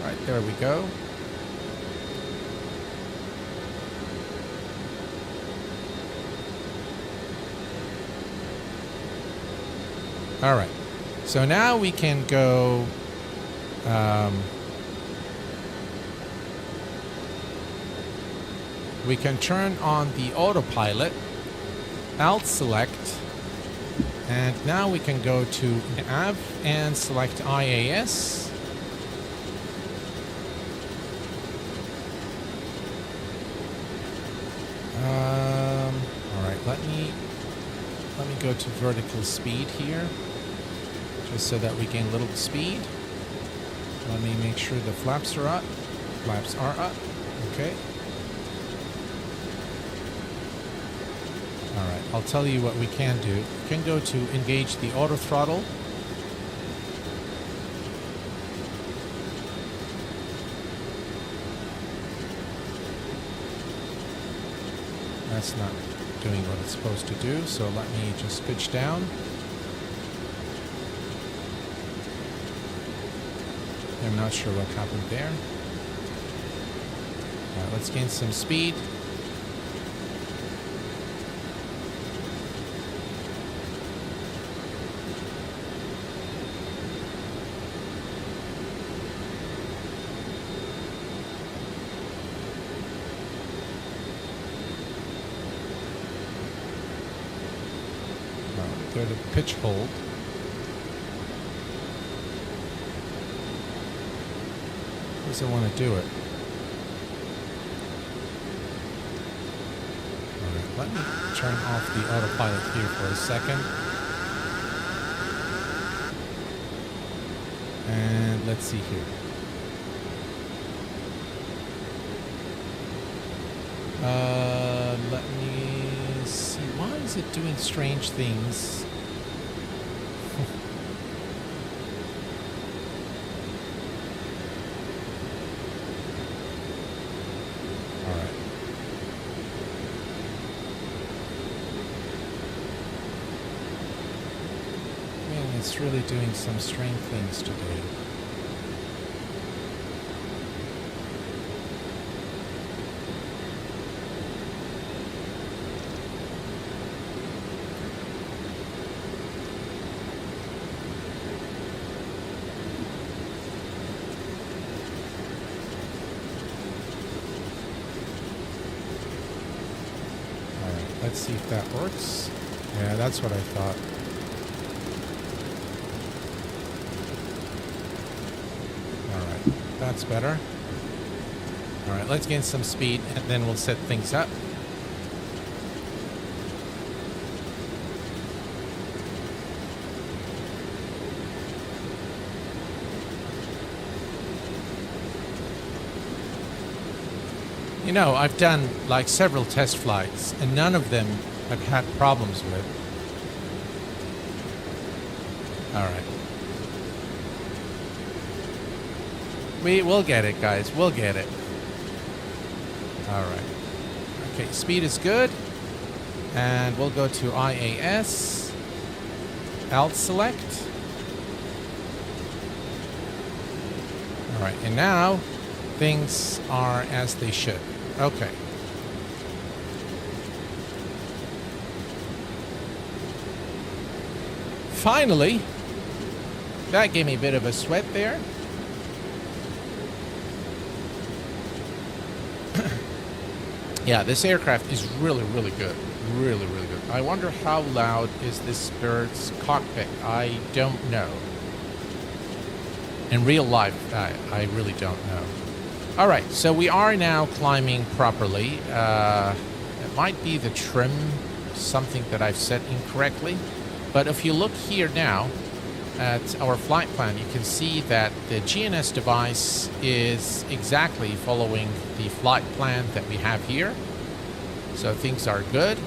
Right, there we go. All right, so now we can go. We can turn on the autopilot, Alt select, and now we can go to Nav and select IAS. All right, let me go to vertical speed here, just so that we gain a little speed. Let me make sure the flaps are up. Flaps are up. Okay. All right, I'll tell you what we can do. We can go to engage the auto throttle. That's not doing what it's supposed to do, so let me just pitch down. I'm not sure what happened there. All right, let's gain some speed. go to pitch hold. Does it want to do it? Alright, let me turn off the autopilot here for a second. And let's see here. Let me see. Why is it doing strange things? Alright. Man, it's really doing some strange things today. Let's see if that works. Yeah, that's what I thought. Alright, that's better. Alright, let's gain some speed and then we'll set things up. You know, I've done like several test flights and none of them I've had problems with. All right. We'll get it, guys. We'll get it. All right. Okay, speed is good. And we'll go to IAS. Alt select. All right, and now things are as they should. Okay. Finally, that gave me a bit of a sweat there. Yeah, this aircraft is really, really good. Really, really good. I wonder how loud is this bird's cockpit. I don't know. In real life, I really don't know. All right, so we are now climbing properly. It might be the trim, something that I've set incorrectly. But if you look here now at our flight plan, you can see that the GNS device is exactly following the flight plan that we have here. So things are good.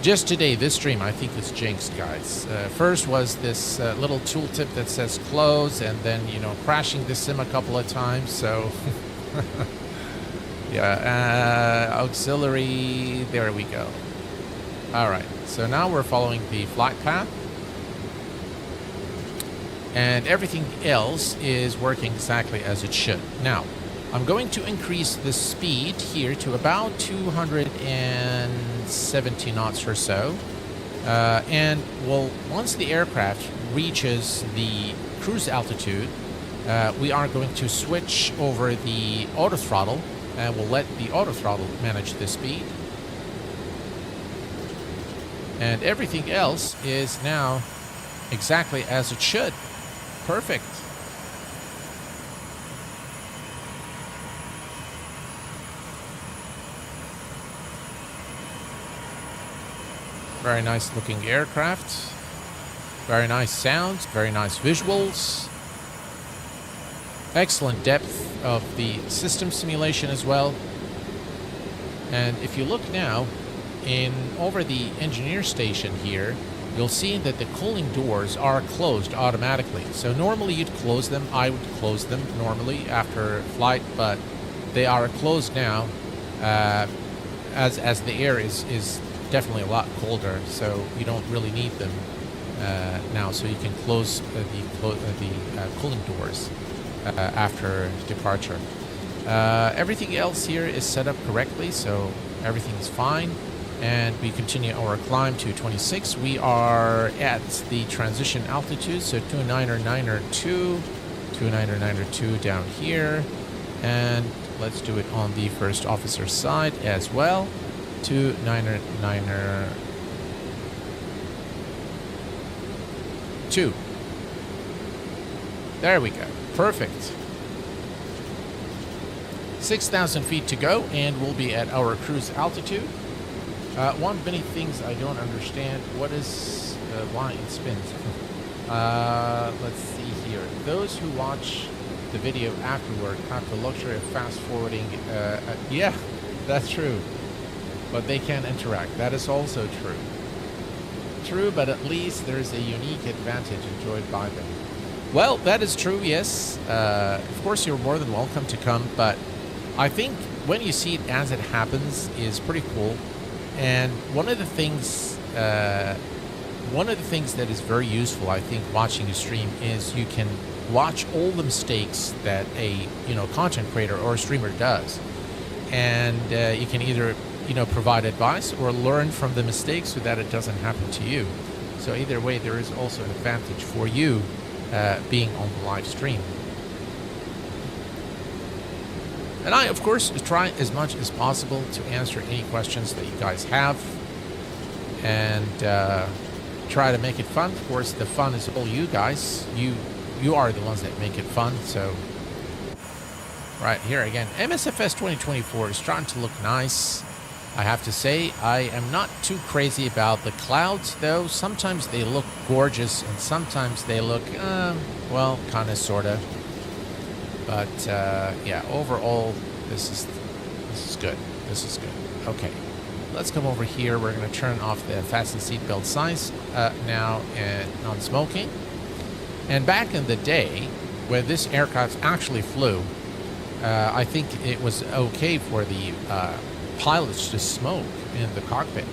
Just today, this stream, I think, is jinxed, guys. First was this little tooltip that says close, and then, you know, crashing the sim a couple of times, so... yeah, auxiliary, there we go. Alright, so now we're following the flight path. And everything else is working exactly as it should. Now, I'm going to increase the speed here to about 270 knots or so. And well, once the aircraft reaches the cruise altitude, we are going to switch over the auto throttle, and we'll let the auto throttle manage the speed. And everything else is now exactly as it should. Perfect. Very nice looking aircraft. Very nice sounds, very nice visuals. Excellent depth of the system simulation as well. And if you look now over the engineer station here, you'll see that the cooling doors are closed automatically. So normally you'd close them. I would close them normally after flight, but they are closed now as the air is definitely a lot colder, so you don't really need them now. So you can close the cooling doors after departure. Everything else here is set up correctly, so everything's fine. And we continue our climb to 26. We are at the transition altitude, so 29902, 29902 down here. And let's do it on the first officer's side as well. 299. 2. There we go. Perfect. 6,000 feet to go, and we'll be at our cruise altitude. One many things I don't understand. What is why it spins? Let's see here. Those who watch the video afterward have the luxury of fast forwarding. Yeah, that's true. But they can interact. That is also true. True, but at least there's a unique advantage enjoyed by them. Well, that is true, yes. Of course, you're more than welcome to come, but I think when you see it as it happens is pretty cool. And one of the things that is very useful, I think, watching a stream is you can watch all the mistakes that a content creator or a streamer does, and you can either provide advice or learn from the mistakes so that it doesn't happen to you. So either way, there is also an advantage for you being on the live stream. And I, of course, try as much as possible to answer any questions that you guys have, and try to make it fun. Of course, the fun is all you guys. You are the ones that make it fun. So, right here again, MSFS 2024 is starting to look nice. I have to say, I am not too crazy about the clouds, though. Sometimes they look gorgeous, and sometimes they look, well, kind of, sort of. But yeah, overall, this is good. This is good. Okay, let's come over here. We're going to turn off the fasten seatbelt signs now and non-smoking. And back in the day, when this aircraft actually flew, I think it was okay for the pilots to smoke in the cockpit.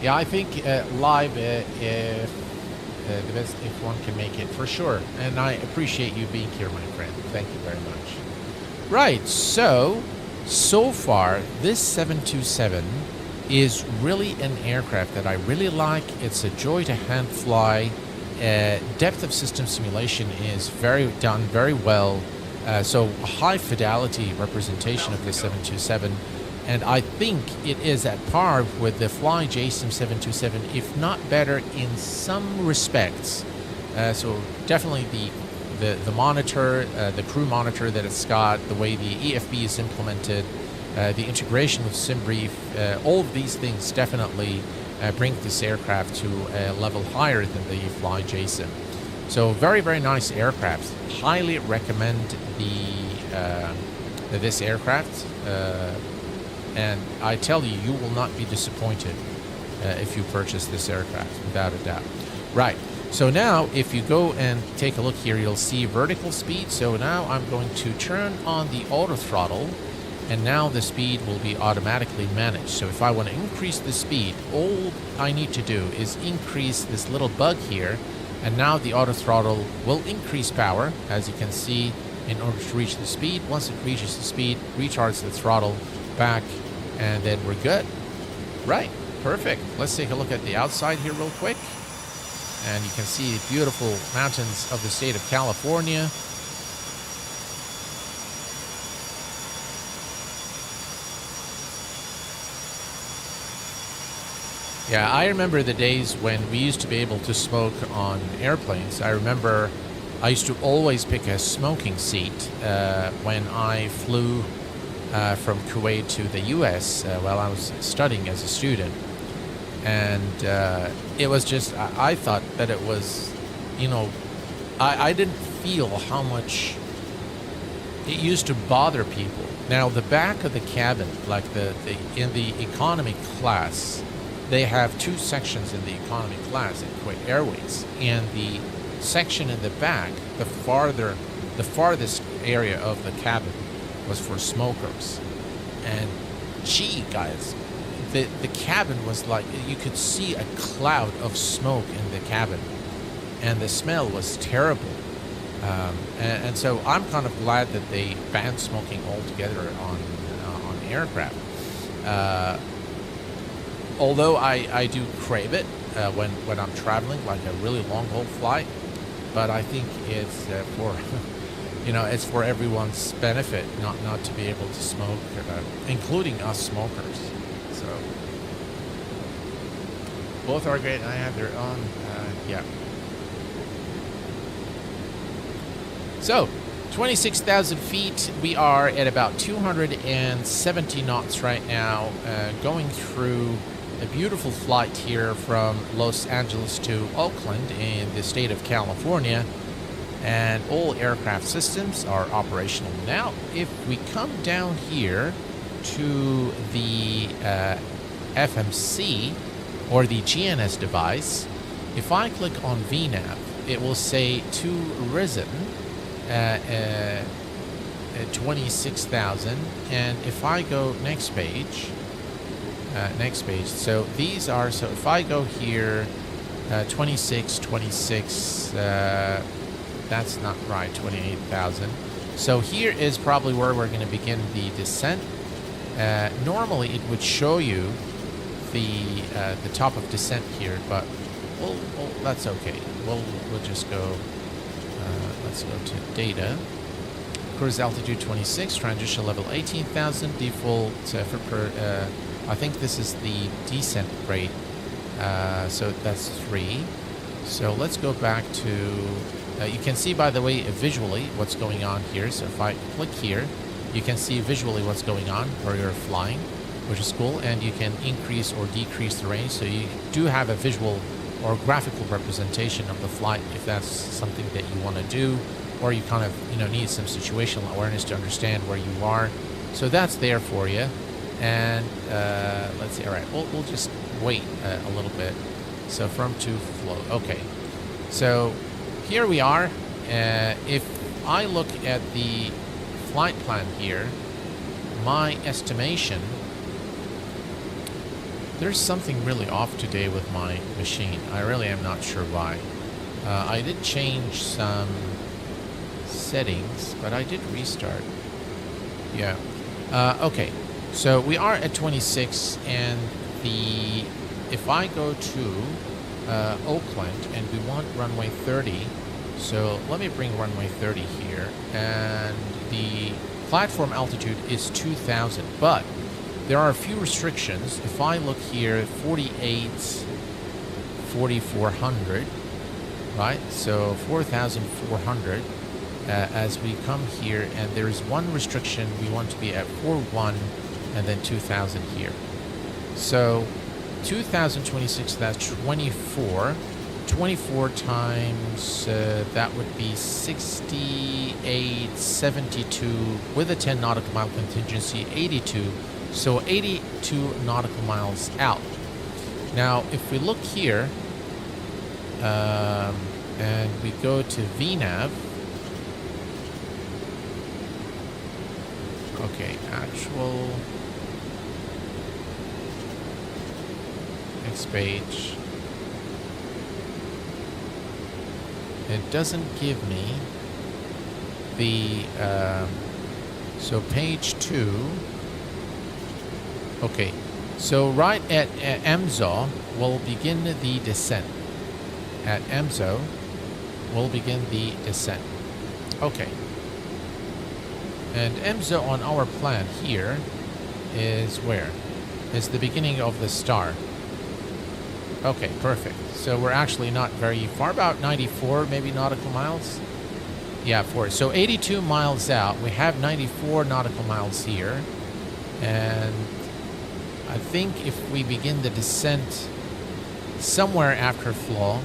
Yeah, I think live the best if one can make it, for sure. And I appreciate you being here, my friend. Thank you very much. Right, so far, this 727 is really an aircraft that I really like. It's a joy to hand fly. Depth of system simulation is done very well. So a high fidelity representation of the 727. And I think it is at par with the Fly JSIM 727, if not better in some respects. So definitely the monitor, the crew monitor that it's got, the way the EFB is implemented, the integration with SimBrief, all of these things definitely bring this aircraft to a level higher than the Fly JSIM. So very, very nice aircraft. Highly recommend this aircraft. And I tell you, you will not be disappointed if you purchase this aircraft, without a doubt. Right, so now if you go and take a look here, you'll see vertical speed. So now I'm going to turn on the auto throttle, and now the speed will be automatically managed. So if I want to increase the speed, all I need to do is increase this little bug here, and now the auto throttle will increase power, as you can see, in order to reach the speed. Once it reaches the speed, recharge the throttle back, and then we're good. Right, perfect. Let's take a look at the outside here real quick, and you can see the beautiful mountains of the state of California. Yeah, I remember the days when we used to be able to smoke on airplanes. I remember I used to always pick a smoking seat when I flew from Kuwait to the U.S. While I was studying as a student. And it was just, I thought that it was, I didn't feel how much it used to bother people. Now, the back of the cabin, like in the economy class, they have two sections in the economy class in Kuwait Airways, and the section in the back, the farthest area of the cabin, was for smokers. And gee, guys, the cabin was like, you could see a cloud of smoke in the cabin, and the smell was terrible. And so I'm kind of glad that they banned smoking altogether on aircraft. Although I do crave it when I'm traveling, like a really long haul flight, but I think it's for it's for everyone's benefit not to be able to smoke, including us smokers. So Both are great. I have their own. Yeah. So, 26,000 feet. We are at about 270 knots right now, going through a beautiful flight here from Los Angeles to Oakland in the state of California. And all aircraft systems are operational. Now, if we come down here to the FMC or the GNS device, if I click on VNAV, it will say to risen at 26,000. And if I go next page, so these are, so if I go here, 26, that's not right, 28,000. So here is probably where we're going to begin the descent. Normally it would show you the top of descent here, but we'll that's okay. We'll just go. Let's go to data. Cruise altitude 26, transition level 18,000, default I think this is the descent rate. So that's 3. So let's go back to. You can see, by the way, visually what's going on here. So if I click here, you can see visually what's going on where you're flying, which is cool. And you can increase or decrease the range. So you do have a visual or graphical representation of the flight if that's something that you want to do, or you kind of need some situational awareness to understand where you are. So that's there for you. And let's see. All right, we'll just wait a little bit. So from to flow. Okay. So here we are. If I look at the flight plan here, my estimation, there's something really off today with my machine. I really am not sure why. I did change some settings, but I did restart. Yeah. Okay. So we are at 26, and if I go to Oakland and we want runway 30, so let me bring runway 30 here, and the platform altitude is 2,000, but there are a few restrictions. If I look here, 48, 4,400, right? So 4,400 as we come here, and there's one restriction. We want to be at 4,1 and then 2,000 here. So 2,026, that's 24. 24 times, that would be 6872 with a 10 nautical mile contingency, 82. So 82 nautical miles out. Now, if we look here, and we go to VNAV, okay, actual, next page. It doesn't give me the, so page 2. Okay, so right at EMSO, we'll begin the descent. At EMSO, we'll begin the descent. Okay. And EMSO on our plan here is where? Is the beginning of the star. Okay, perfect. So we're actually not very far, about 94 maybe nautical miles. Yeah, 4. So 82 miles out. We have 94 nautical miles here. And I think if we begin the descent somewhere after flow,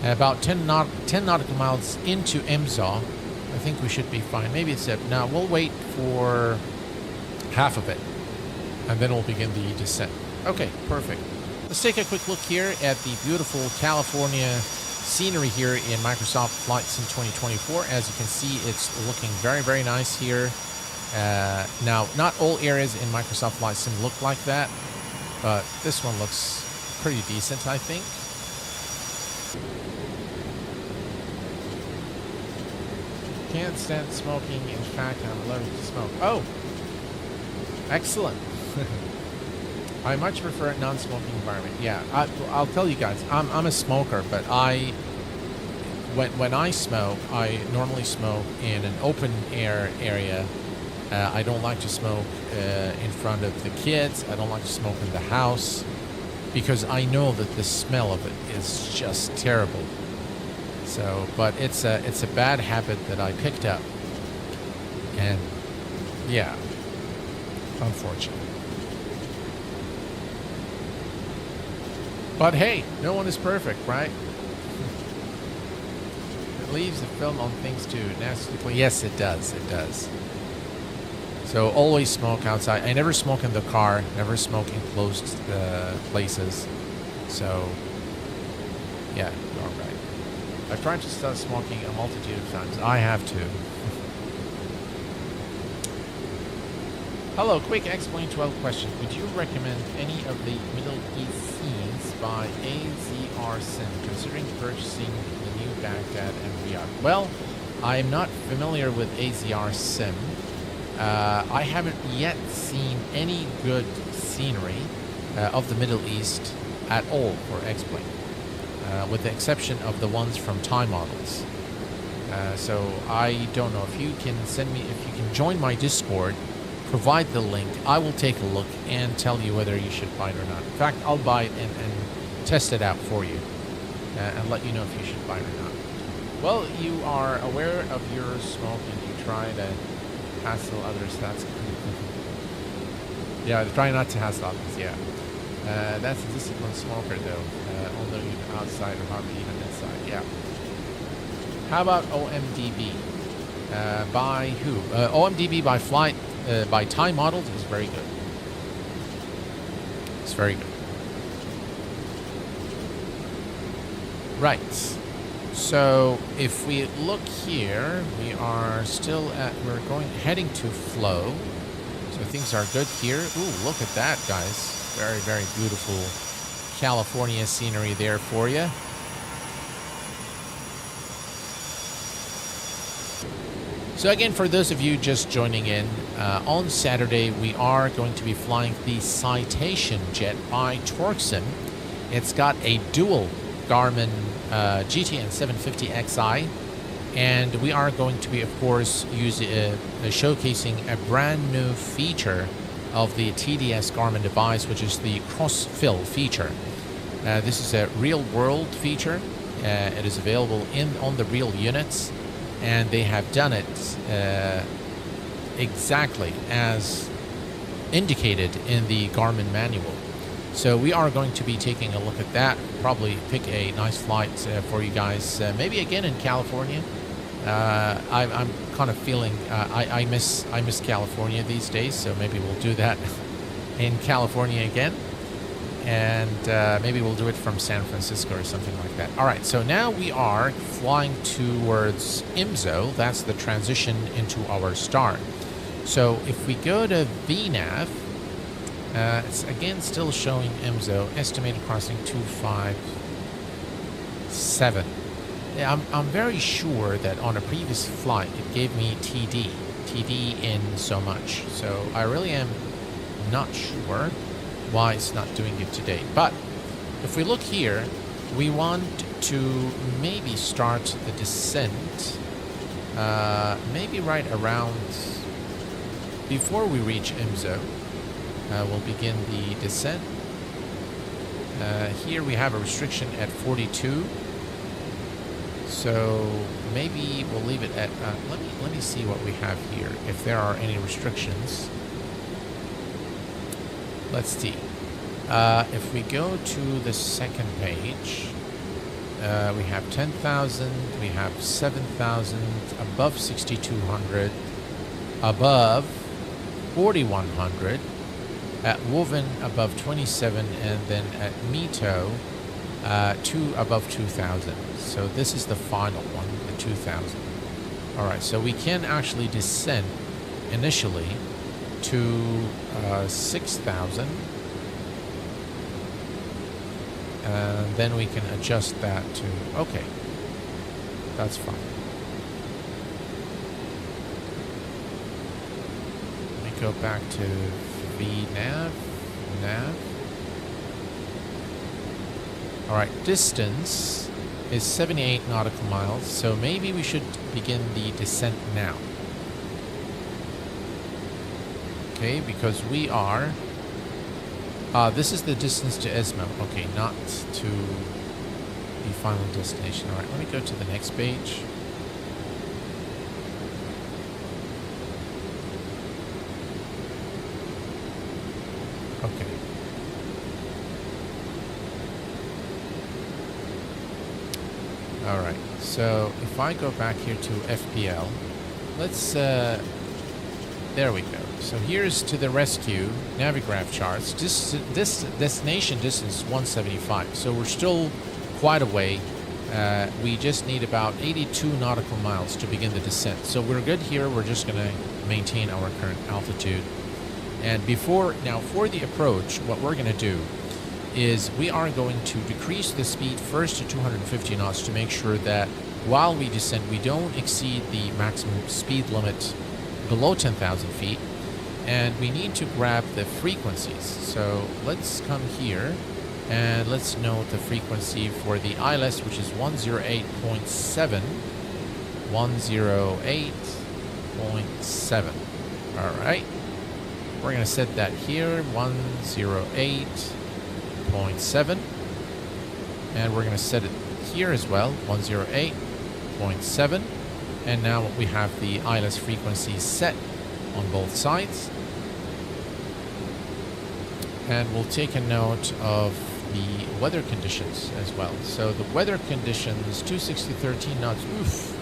about 10 nautical miles into EMSO, I think we should be fine. Maybe it's up. Now we'll wait for half of it, and then we'll begin the descent. Okay, perfect. Let's take a quick look here at the beautiful California scenery here in Microsoft Flight Sim 2024. As you can see, it's looking very, very nice here. Now, not all areas in Microsoft Flight Sim look like that, but this one looks pretty decent, I think. Can't stand smoking. In fact, I'm allergic to smoke. Oh, excellent. I much prefer a non-smoking environment. Yeah, I'll tell you guys, I'm a smoker, but when I smoke, I normally smoke in an open air area. I don't like to smoke in front of the kids. I don't like to smoke in the house. because I know that the smell of it is just terrible. So, but it's a bad habit that I picked up, and yeah, unfortunate. But hey, no one is perfect, right? It leaves the film on things too. Nasty. Yes, it does. It does. So always smoke outside. I never smoke in the car. Never smoke in closed places. So yeah, you're all right. I've tried to start smoking a multitude of times. I have to. Hello, quick Explain 12 question. Would you recommend any of the Middle East scenes by AZR Sim, considering purchasing the new Baghdad and Riyadh? Well, I'm not familiar with AZR Sim. I haven't yet seen any good scenery of the Middle East at all for Explain, with the exception of the ones from Time Models. So I don't know if you can join my Discord, provide the link. I will take a look and tell you whether you should buy it or not. In fact, I'll buy it and test it out for you and let you know if you should buy it or not. Well, you are aware of your smoke and you try to hassle others. That's yeah, try not to hassle others. Yeah, that's a disciplined smoker though. Although you're outside or hardly even inside. Yeah. How about OMDB? By who? OMDB by Flight. By Time Models is very good. It's very good. Right. So if we look here, we are still heading to flow. So things are good here. Ooh, look at that, guys. Very, very beautiful California scenery there for you. So again, for those of you just joining in, on Saturday we are going to be flying the Citation jet by Torxen. It's got a dual Garmin GTN 750XI, and we are going to be, of course, showcasing a brand new feature of the TDS Garmin device, which is the cross-fill feature. This is a real-world feature. It is available on the real units, and they have done it exactly as indicated in the Garmin manual. So we are going to be taking a look at that, probably pick a nice flight for you guys, maybe again in California. I'm kind of feeling I miss California these days, so maybe we'll do that in California again. And maybe we'll do it from San Francisco or something like that. All right, so now we are flying towards IMSO. That's the transition into our star. So if we go to VNAV, it's again still showing IMSO, estimated crossing 257. Yeah, I'm very sure that on a previous flight it gave me TD in so much. So I really am not sure why it's not doing it today. But if we look here, we want to maybe start the descent maybe right around before we reach IMSO. We'll begin the descent. Here we have a restriction at 42, so maybe we'll leave it at let me see what we have here, if there are any restrictions. Let's see. If we go to the second page, we have 10,000, we have 7,000, above 6,200, above 4,100, at Woven above 27, and then at Mito above 2,000. So this is the final one, the 2,000. All right, so we can actually descend initially to 6,000, and then we can adjust that to, okay, that's fine. Let me go back to nav. All right, distance is 78 nautical miles, so maybe we should begin the descent now. Okay, because we are This is the distance to ESMO. Okay, not to the final destination. All right, let me go to the next page. Okay. All right, so if I go back here to FPL, let's, there we go. So here's to the rescue, Navigraph charts. This destination distance is 175, so we're still quite a way. We just need about 82 nautical miles to begin the descent. So we're good here. We're just going to maintain our current altitude. And now for the approach, what we're going to do is we are going to decrease the speed first to 250 knots to make sure that while we descend, we don't exceed the maximum speed limit below 10,000 feet. And we need to grab the frequencies. So let's come here and let's note the frequency for the ILS, which is 108.7. 108.7. All right. We're going to set that here, 108.7. And we're going to set it here as well, 108.7. And now we have the ILS frequency set on both sides. And we'll take a note of the weather conditions as well. So the weather conditions, 260-13 knots. Oof.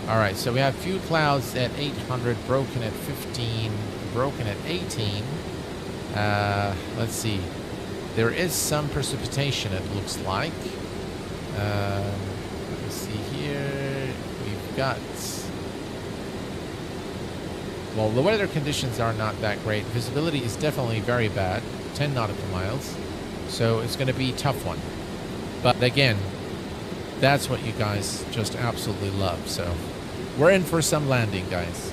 All right, so we have few clouds at 800, broken at 15, broken at 18. Let's see. There is some precipitation, it looks like. Let me see here. We've got... Well, the weather conditions are not that great. Visibility is definitely very bad. 10 nautical miles, so it's going to be a tough one. But again, that's what you guys just absolutely love. So we're in for some landing, guys.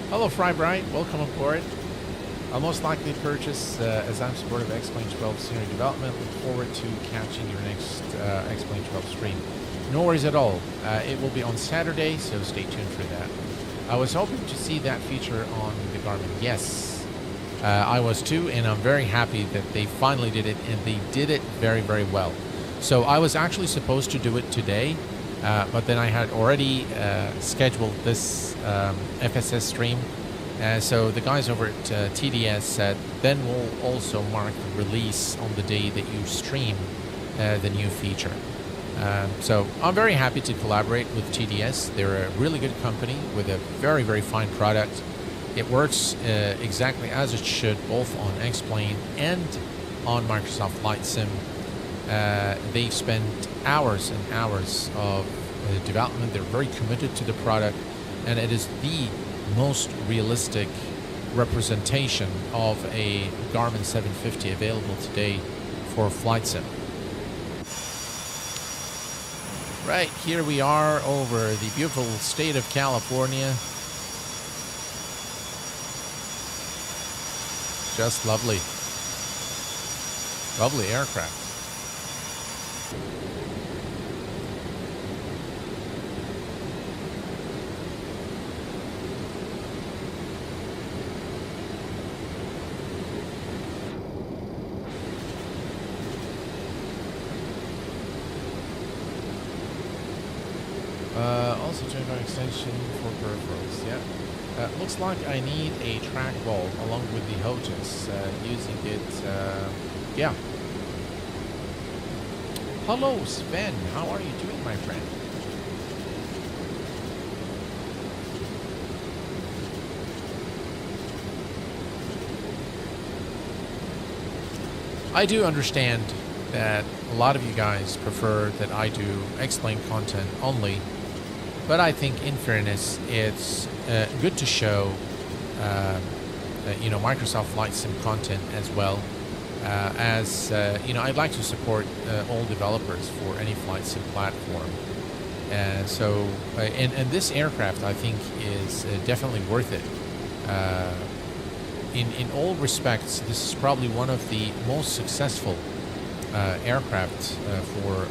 Hello, Fry Bright. Welcome aboard. I'll most likely purchase as I'm supportive of X-Plane 12 scenery development. Look forward to catching your next X-Plane 12 stream. No worries at all. It will be on Saturday, so stay tuned for that. I was hoping to see that feature on the Garmin. Yes, I was too, and I'm very happy that they finally did it, and they did it very, very well. So I was actually supposed to do it today, but then I had already scheduled this FSS stream. So the guys over at TDS said, then we'll also mark the release on the day that you stream the new feature. So I'm very happy to collaborate with TDS. They're a really good company with a very, very fine product. It works exactly as it should, both on X-Plane and on Microsoft Flight Sim. They've spent hours and hours of development. They're very committed to the product, and it is the most realistic representation of a Garmin 750 available today for Flight Sim. Right, here we are over the beautiful state of California. Just lovely. Lovely aircraft. Also turn on extension for peripherals, yeah. Looks like I need a trackball along with the HOTAS, using it, yeah. Hello, Sven. How are you doing, my friend? I do understand that a lot of you guys prefer that I do X-Plane content only, but I think in fairness it's good to show you know, Microsoft Flight Sim content as well, as you know, I'd like to support all developers for any Flight Sim platform. So and this aircraft I think is definitely worth it. In all respects, this is probably one of the most successful aircraft for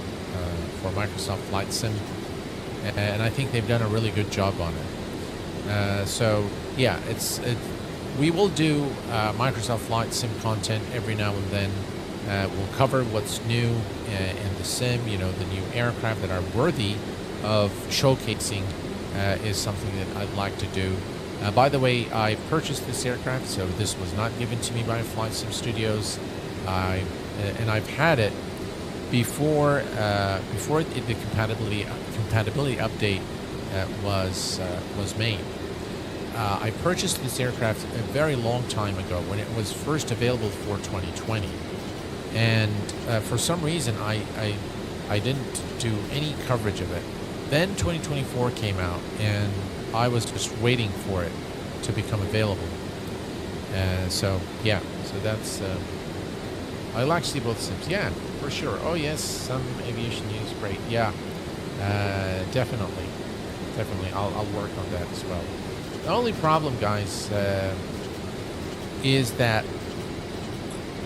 Microsoft Flight Sim, and I think they've done a really good job on it. So yeah, it's we will do Microsoft Flight Sim content every now and then. We'll cover what's new in the sim, you know, the new aircraft that are worthy of showcasing is something that I'd like to do. By the way, I purchased this aircraft, so this was not given to me by Flight Sim Studios. And I've had it before the compatibility update was made. I purchased this aircraft a very long time ago when it was first available for 2020, and for some reason I didn't do any coverage of it. Then 2024 came out, and I was just waiting for it to become available. So yeah, so that's. I'll actually both sims. Yeah, for sure. Oh yes, some aviation news. Great. Yeah, definitely. I'll work on that as well. The only problem, guys, is that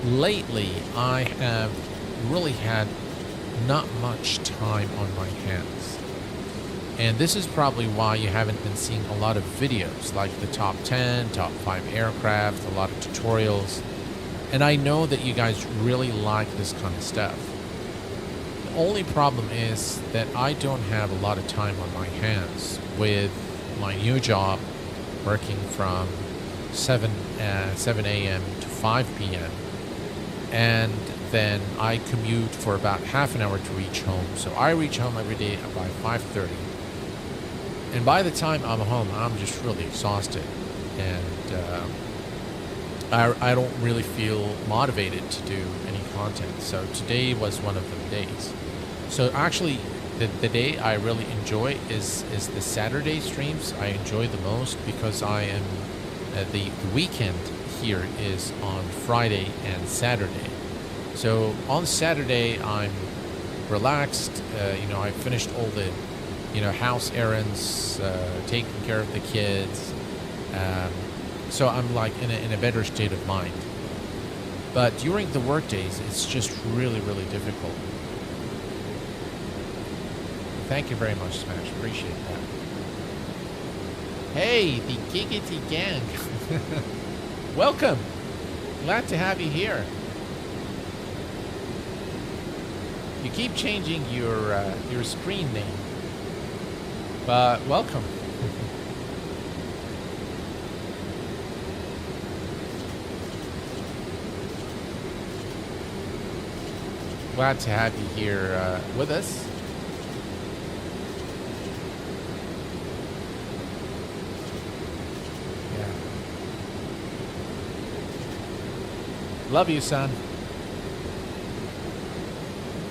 lately I have really had not much time on my hands. And this is probably why you haven't been seeing a lot of videos like the top 10, top 5 aircraft, a lot of tutorials. And I know that you guys really like this kind of stuff. The only problem is that I don't have a lot of time on my hands with my new job, working from 7 a.m. to 5 p.m. And then I commute for about half an hour to reach home. So I reach home every day by 5:30. And by the time I'm home, I'm just really exhausted. And I don't really feel motivated to do any content. So today was one of the days. So actually, the day I really enjoy is the Saturday streams. I enjoy the most because I am the weekend here is on Friday and Saturday. So on Saturday I'm relaxed. I finished all the house errands, taking care of the kids. So I'm like in a better state of mind. But during the work days, it's just really, really difficult. Thank you very much, Smash. Appreciate that. Hey, the Giggity Gang. Welcome. Glad to have you here. You keep changing your screen name, but welcome. Glad to have you here with us. Yeah. Love you, son.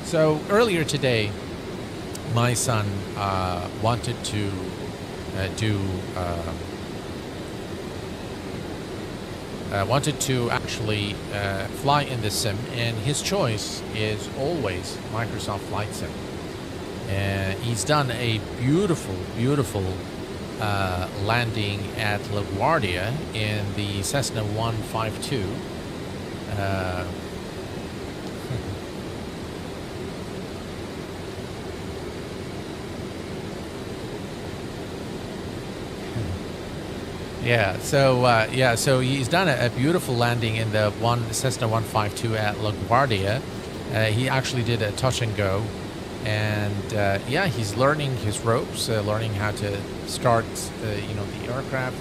So earlier today, my son wanted to actually fly in the sim, and his choice is always Microsoft Flight Sim. He's done a beautiful landing at LaGuardia in the Cessna 152. So he's done a beautiful landing in the Cessna 152 at LaGuardia. He actually did a touch and go, and he's learning his ropes, learning how to start, the aircraft.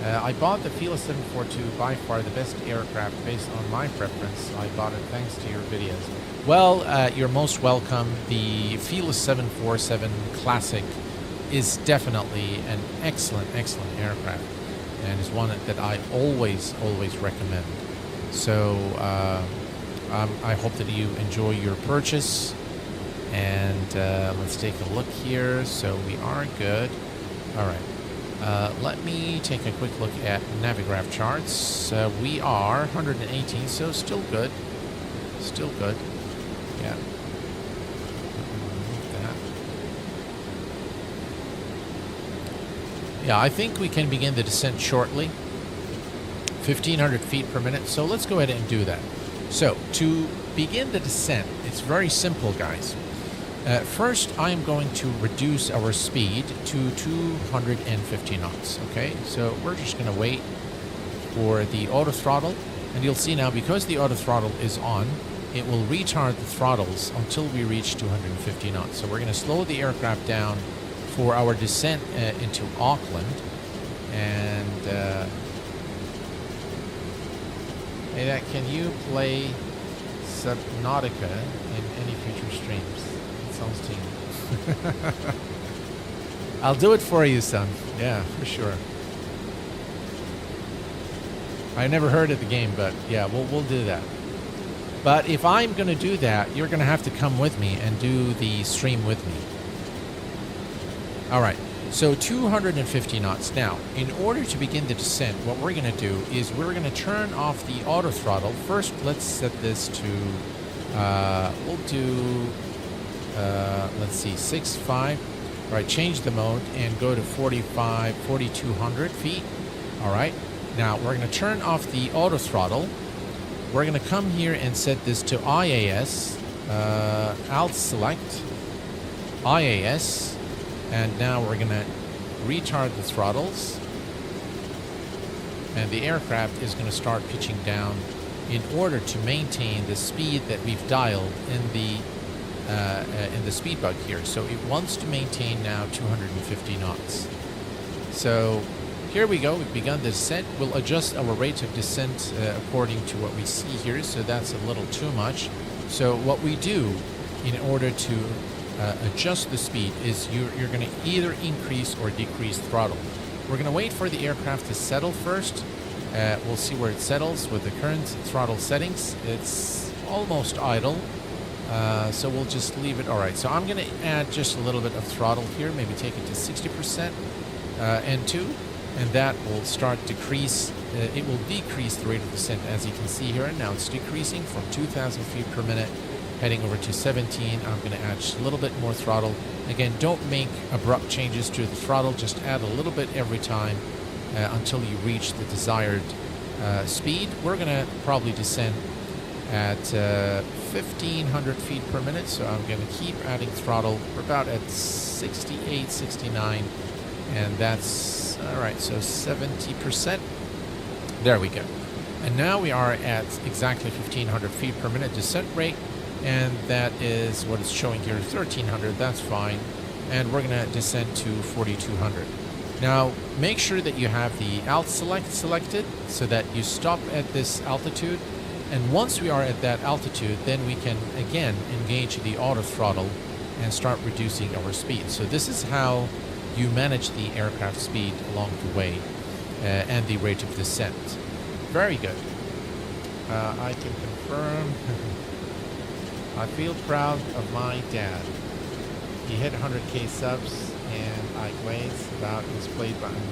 I bought the Fearless 742, by far the best aircraft based on my preference. I bought it thanks to your videos. Well, you're most welcome. The Fearless 747 Classic is definitely an excellent aircraft, and is one that I always recommend. So I hope that you enjoy your purchase, and let's take a look here. So we are good. All right, let me take a quick look at Navigraph charts. We are 118, so still good, yeah. Yeah, I think we can begin the descent shortly. 1,500 feet per minute. So let's go ahead and do that. So to begin the descent, it's very simple, guys. First, I'm going to reduce our speed to 250 knots. Okay, so we're just going to wait for the auto throttle. And you'll see now, because the auto throttle is on, it will retard the throttles until we reach 250 knots. So we're going to slow the aircraft down for our descent into Auckland. And hey, that, can you play Subnautica in any future streams? It sounds to you. I'll do it for you, son. Yeah, for sure. I never heard of the game, but yeah, we'll do that. But if I'm going to do that, you're going to have to come with me and do the stream with me. All right. So 250 knots. Now, in order to begin the descent, what we're going to do is we're going to turn off the auto throttle. First, let's set this to, we'll do, let's see, 6.5. All right, change the mode and go to 4,200 feet. All right. Now, we're going to turn off the auto throttle. We're going to come here and set this to IAS, alt select, IAS, and now we're going to retard the throttles. And the aircraft is going to start pitching down in order to maintain the speed that we've dialed in the speed bug here. So it wants to maintain now 250 knots. So here we go. We've begun the descent. We'll adjust our rate of descent according to what we see here. So that's a little too much. So what we do in order to adjust the speed is you're going to either increase or decrease throttle. We're going to wait for the aircraft to settle first. We'll see where it settles with the current throttle settings. It's almost idle. So we'll just leave it. All right. So I'm going to add just a little bit of throttle here. Maybe take it to 60% N2. And that will start decrease. It will decrease the rate of descent, as you can see here. And now it's decreasing from 2,000 feet per minute, heading over to 17. I'm going to add just a little bit more throttle. Again, don't make abrupt changes to the throttle. Just add a little bit every time until you reach the desired speed. We're going to probably descend at 1,500 feet per minute. So I'm going to keep adding throttle. We're about at 68, 69. And that's, all right, so 70%. There we go. And now we are at exactly 1,500 feet per minute descent rate. And that is what it's showing here, 1,300. That's fine. And we're going to descend to 4,200. Now, make sure that you have the alt select selected so that you stop at this altitude. And once we are at that altitude, then we can, again, engage the auto throttle and start reducing our speed. So this is how you manage the aircraft speed along the way and the rate of descent. Very good. I can confirm. I feel proud of my dad. He hit 100K subs and I glanced about his play button.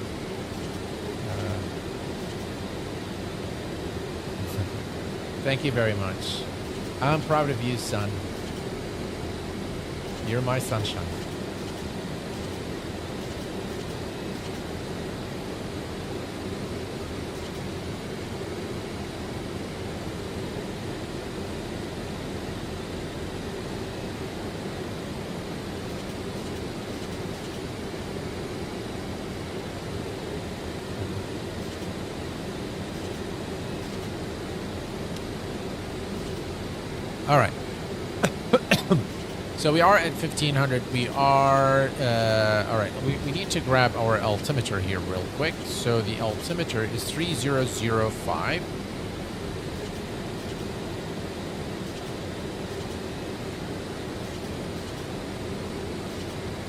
Thank you very much. I'm proud of you, son. You're my sunshine. All right. So we are at 1,500. We are, all right, we need to grab our altimeter here real quick. So the altimeter is 3005.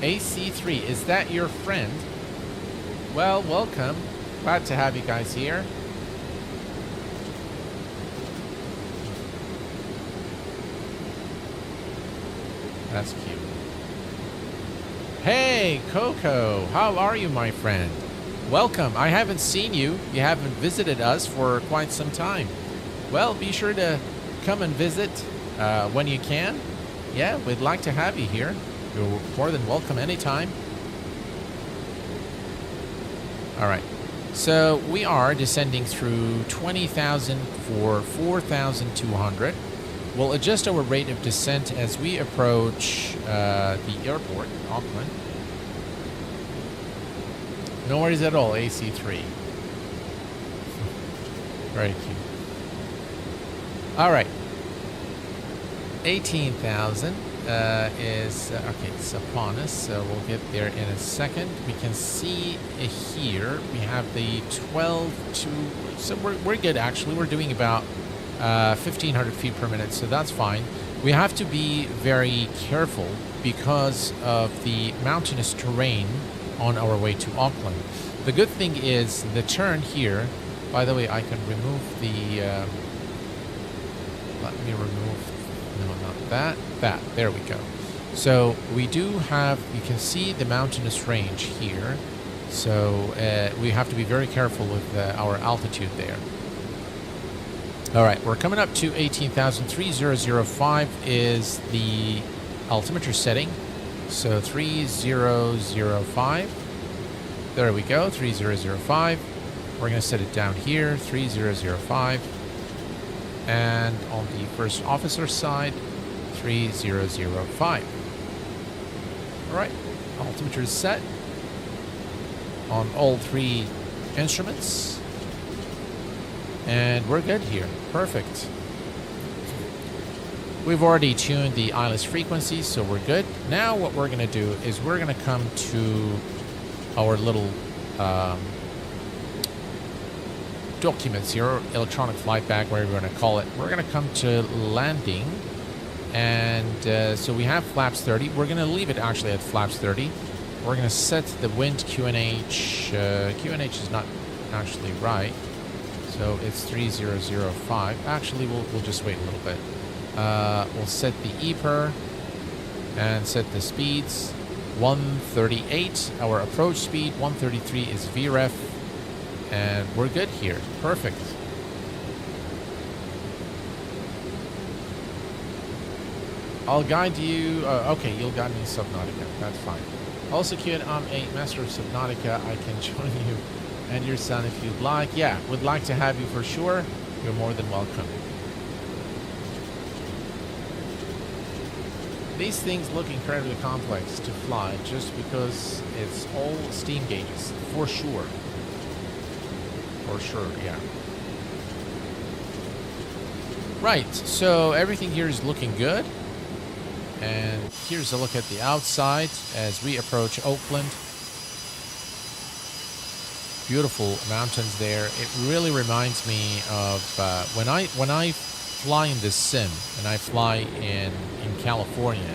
AC3, is that your friend? Well, welcome. Glad to have you guys here. That's cute. Hey, Coco. How are you, my friend? Welcome. I haven't seen you. You haven't visited us for quite some time. Well, be sure to come and visit when you can. Yeah, we'd like to have you here. You're more than welcome anytime. All right. So we are descending through 20,000 for 4,200. We'll adjust our rate of descent as we approach the airport, Oakland. No worries at all, AC3. Very cute. All right. 18,000 is okay. It's upon us, so we'll get there in a second. We can see here we have the 12 to. So we're good actually. We're doing about 1,500 feet per minute, so that's fine. We have to be very careful because of the mountainous terrain on our way to Auckland. The good thing is the turn here. By the way, I can remove the. Let me remove. No, not that. That. There we go. So we do have. You can see the mountainous range here. So we have to be very careful with our altitude there. All right, we're coming up to 18,3005 is the altimeter setting. So 3005. There we go, 3005. We're going to set it down here, 3005. And on the first officer side, 3005. All right, altimeter is set on all three instruments. And we're good here. Perfect. We've already tuned the ILS frequency, so we're good. Now what we're going to do is we're going to come to our little documents here, electronic flight bag, whatever you want to call it. We're going to come to landing. And so we have flaps 30. We're going to leave it actually at flaps 30. We're going to set the wind QNH. QNH is not actually right. So it's 3005. Actually, we'll just wait a little bit. We'll set the EPER and set the speeds. 138, our approach speed. 133 is VREF. And we're good here. Perfect. I'll guide you. Okay, you'll guide me in Subnautica. That's fine. Also, kid, I'm a master of Subnautica. I can join you and your son if you'd like. Yeah, would like to have you for sure. You're more than welcome. These things look incredibly complex to fly just because it's all steam gauges, for sure. For sure, yeah. Right, so everything here is looking good. And here's a look at the outside as we approach Oakland. Beautiful mountains there. It really reminds me of when I fly in the sim and I fly in California.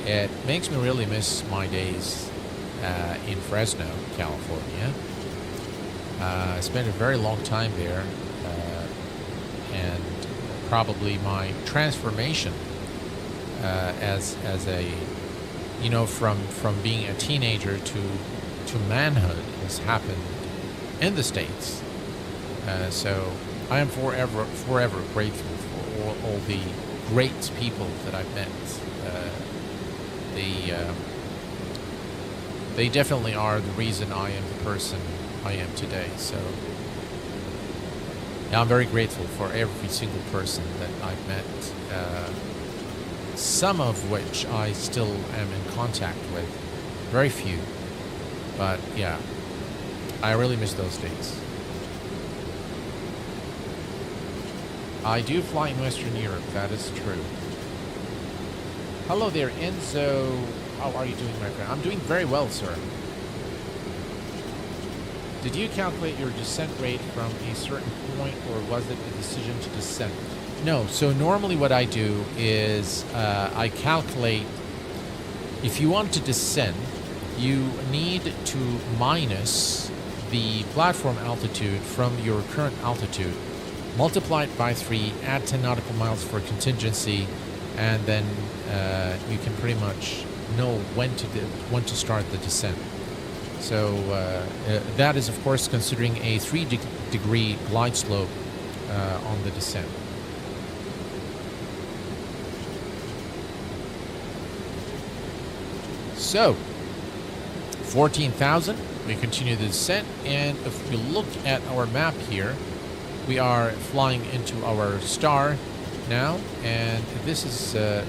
It makes me really miss my days in Fresno, California. I spent a very long time there, and probably my transformation as a, you know, from being a teenager to manhood has happened in the States. So I am forever grateful for all the great people that I've met. They definitely are the reason I am the person I am today. So yeah, I'm very grateful for every single person that I've met. Some of which I still am in contact with. Very few. But yeah, I really miss those days. I do fly in Western Europe, that is true. Hello there, Enzo. How are you doing, my friend? I'm doing very well, sir. Did you calculate your descent rate from a certain point, or was it a decision to descend? No, so normally what I do is I calculate, if you want to descend, you need to minus the platform altitude from your current altitude, multiply it by 3, add 10 nautical miles for contingency, and then you can pretty much know when to start the descent. So that is, of course, considering a 3-degree glide slope on the descent. So, 14,000, we continue the descent, and if we look at our map here, we are flying into our star now, and this is the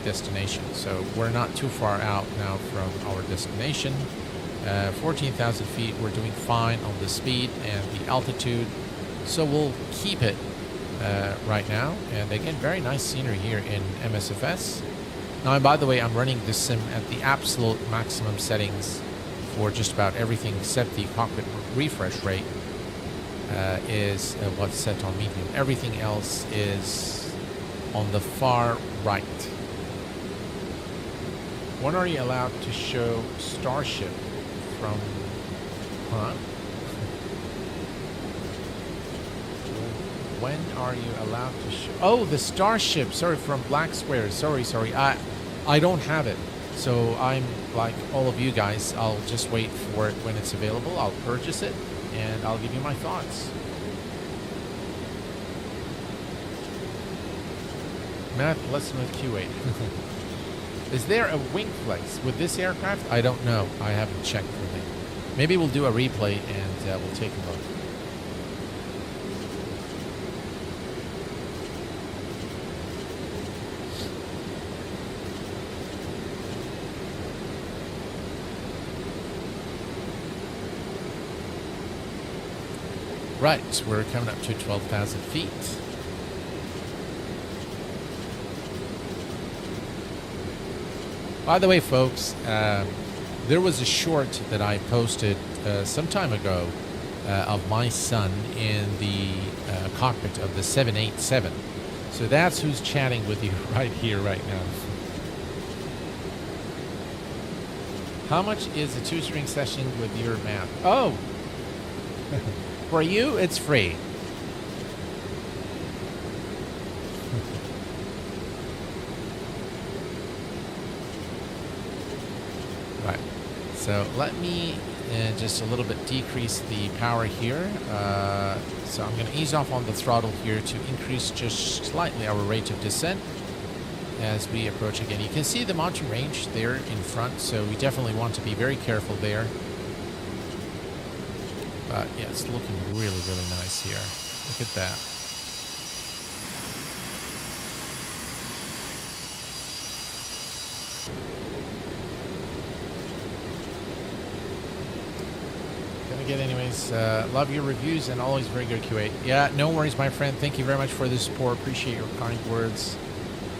destination. So we're not too far out now from our destination. 14,000 feet, we're doing fine on the speed and the altitude. So we'll keep it right now. And again, very nice scenery here in MSFS. Now, and by the way, I'm running this sim at the absolute maximum settings for just about everything except the cockpit refresh rate is what's set on medium. Everything else is on the far right. When are you allowed to show Starship from... Huh? When are you allowed to show... Oh, the Starship. Sorry, from Black Square. Sorry. I don't have it. So I'm like all of you guys. I'll just wait for it when it's available. I'll purchase it, and I'll give you my thoughts. Math lesson with Q8. Is there a wing flex with this aircraft? I don't know. I haven't checked for me. Maybe we'll do a replay and we'll take a look. Right, we're coming up to 12,000 feet. By the way, folks, there was a short that I posted some time ago of my son in the cockpit of the 787. So that's who's chatting with you right here, right now. How much is a tutoring session with your math? Oh! For you, it's free. Right. So let me just a little bit decrease the power here. So I'm going to ease off on the throttle here to increase just slightly our rate of descent as we approach again. You can see the mountain range there in front, so we definitely want to be very careful there. But yeah, it's looking really, really nice here. Look at that. Gonna get anyways. Love your reviews and always very good Q8. Yeah, no worries, my friend. Thank you very much for the support. Appreciate your kind words.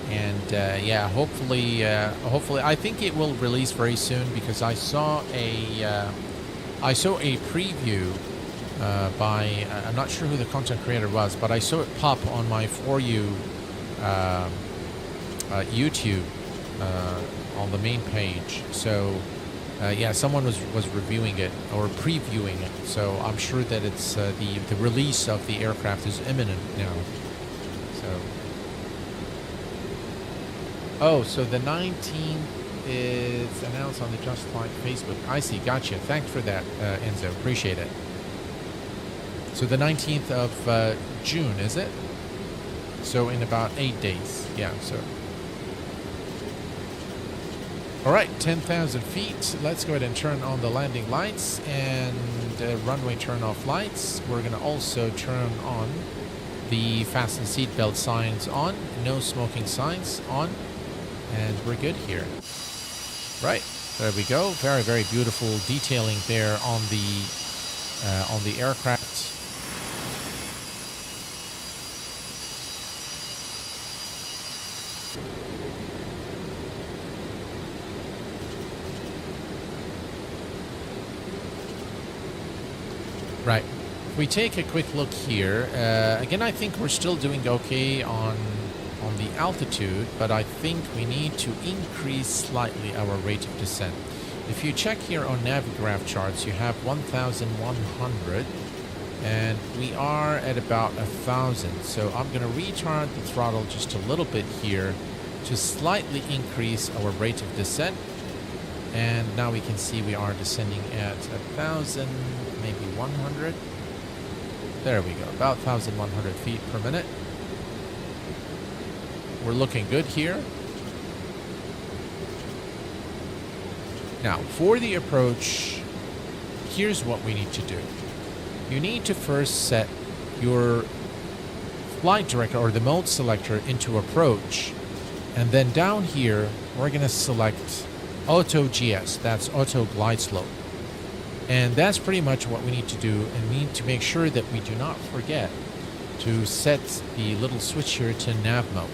And yeah, hopefully, I think it will release very soon because I saw a preview by, I'm not sure who the content creator was, but I saw it pop on my For You YouTube on the main page. So yeah, someone was reviewing it or previewing it. So I'm sure that it's the release of the aircraft is imminent now. So. Oh, so the 19th is announced on the Just Flight Facebook. I see. Gotcha. Thanks for that, Enzo. Appreciate it. So the 19th of June, is it? So in about 8 days. Yeah, so. All right, 10,000 feet. Let's go ahead and turn on the landing lights and runway turn-off lights. We're going to also turn on the fasten seatbelt signs on. No smoking signs on. And we're good here. Right, there we go. Very, very beautiful detailing there on the aircraft. Right. If we take a quick look here, again, I think we're still doing okay on the altitude, but I think we need to increase slightly our rate of descent. If you check here on Navigraph charts, you have 1,100 and we are at about 1,000. So I'm going to retard the throttle just a little bit here to slightly increase our rate of descent. And now we can see we are descending at 1,000, maybe 100. There we go, about 1,100 feet per minute. We're looking good here. Now, for the approach, here's what we need to do. You need to first set your flight director or the mode selector into approach. And then down here, we're going to select Auto GS. That's Auto Glide Slope. And that's pretty much what we need to do, and we need to make sure that we do not forget to set the little switch here to nav mode.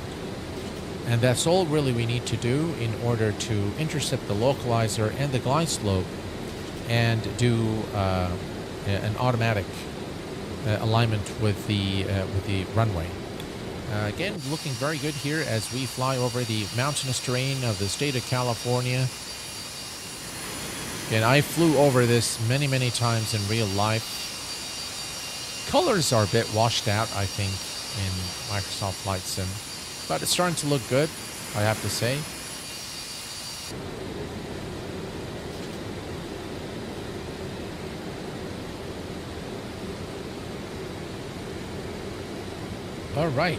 And that's all really we need to do in order to intercept the localizer and the glide slope and do an automatic alignment with the runway. Again, looking very good here as we fly over the mountainous terrain of the state of California. And I flew over this many times in real life. Colors are a bit washed out, I think, in Microsoft Flight Sim. But it's starting to look good, I have to say. All right.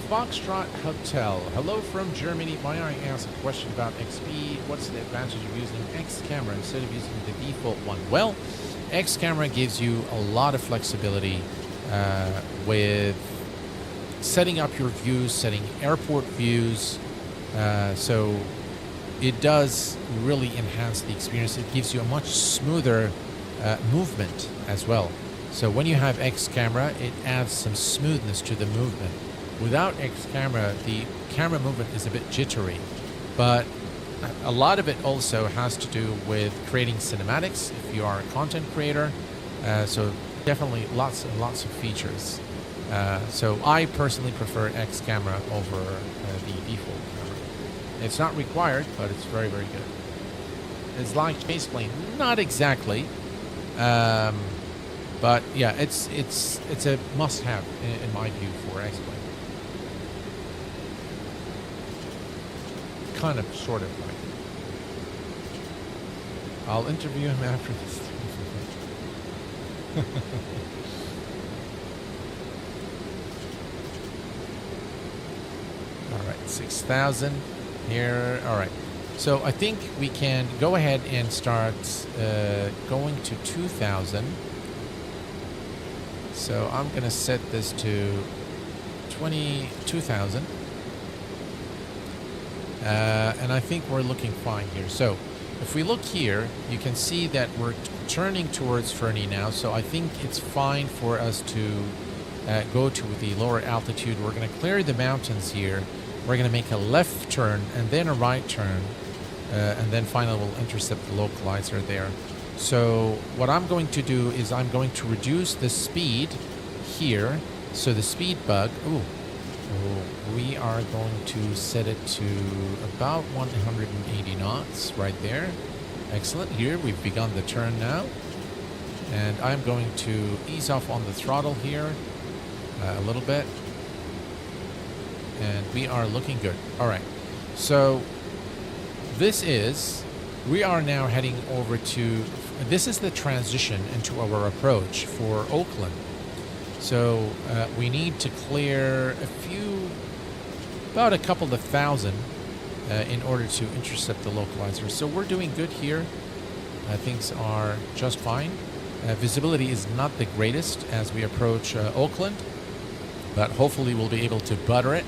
Foxtrot Hotel. Hello from Germany. May I ask a question about XP? What's the advantage of using X camera instead of using the default one? Well, X camera gives you a lot of flexibility with setting up your views, setting airport views. So it does really enhance the experience. It gives you a much smoother movement as well. So when you have X camera, it adds some smoothness to the movement. Without X camera, the camera movement is a bit jittery, but a lot of it also has to do with creating cinematics if you are a content creator. So definitely lots and lots of features. So I personally prefer X camera over the default camera. It's not required, but it's very good. It's like Space Plane, not exactly, but yeah, it's a must-have in my view for X Plane. Kind of, sort of like. I'll interview him after this. All right, 6,000 here. All right. So I think we can go ahead and start going to 2,000. So I'm going to set this to 22,000. And I think we're looking fine here. So if we look here, you can see that we're turning towards Fernie now. So I think it's fine for us to go to the lower altitude. We're going to clear the mountains here. We're going to make a left turn and then a right turn. And then finally we'll intercept the localizer there. So what I'm going to do is I'm going to reduce the speed here. So the speed bug, we are going to set it to about 180 knots right there. Excellent. Here we've begun the turn now. And I'm going to ease off on the throttle here a little bit. And we are looking good. All right. So we are now heading over to, this is the transition into our approach for Oakland. So we need to clear about a couple of thousand in order to intercept the localizer. So we're doing good here. Things are just fine. Visibility is not the greatest as we approach Oakland, but hopefully we'll be able to butter it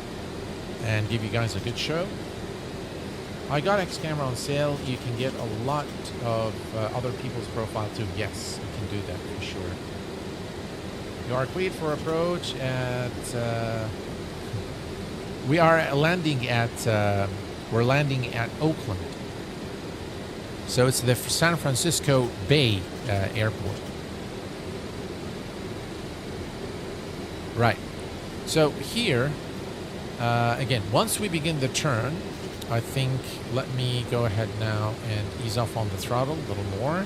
and give you guys a good show. I got X camera on sale. You can get a lot of other people's profile too. Yes, you can do that for sure. You are cleared for approach at. We're landing at Oakland. So it's the San Francisco Bay Airport. Right. So here, again, once we begin the turn, I think let me go ahead now and ease off on the throttle a little more.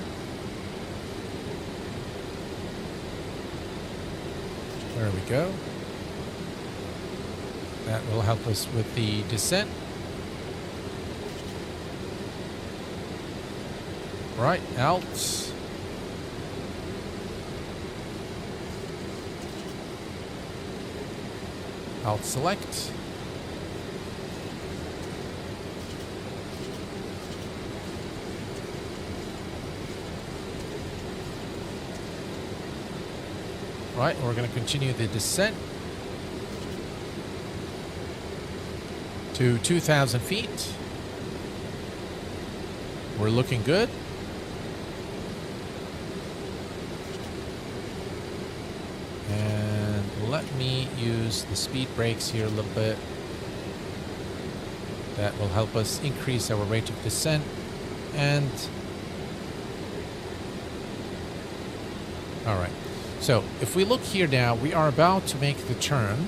There we go. That will help us with the descent. Right, out. Alt select. Right, we're going to continue the descent to 2,000 feet. We're looking good. And let me use the speed brakes here a little bit. That will help us increase our rate of descent. And all right. So if we look here now, we are about to make the turn.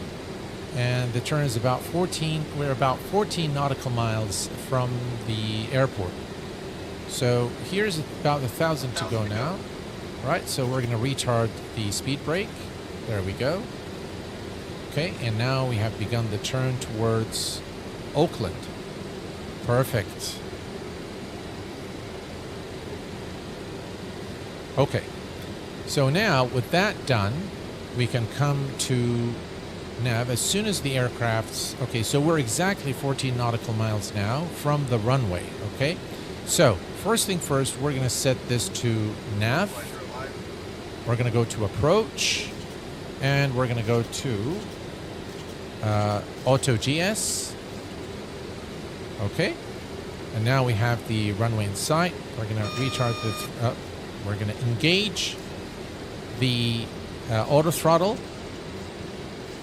And the turn is about 14, we're about 14 nautical miles from the airport. So here's about 1,000 to go now. All right, so we're going to retard the speed brake. There we go. Okay, and now we have begun the turn towards Oakland. Perfect. Okay, so now with that done, we can come to nav as soon as the aircraft's... Okay, so we're exactly 14 nautical miles now from the runway, okay? So, first thing first, we're going to set this to nav. We're going to go to approach. And we're going to go to auto GS. Okay. And now we have the runway in sight. We're going to retard the... we're going to engage the auto throttle.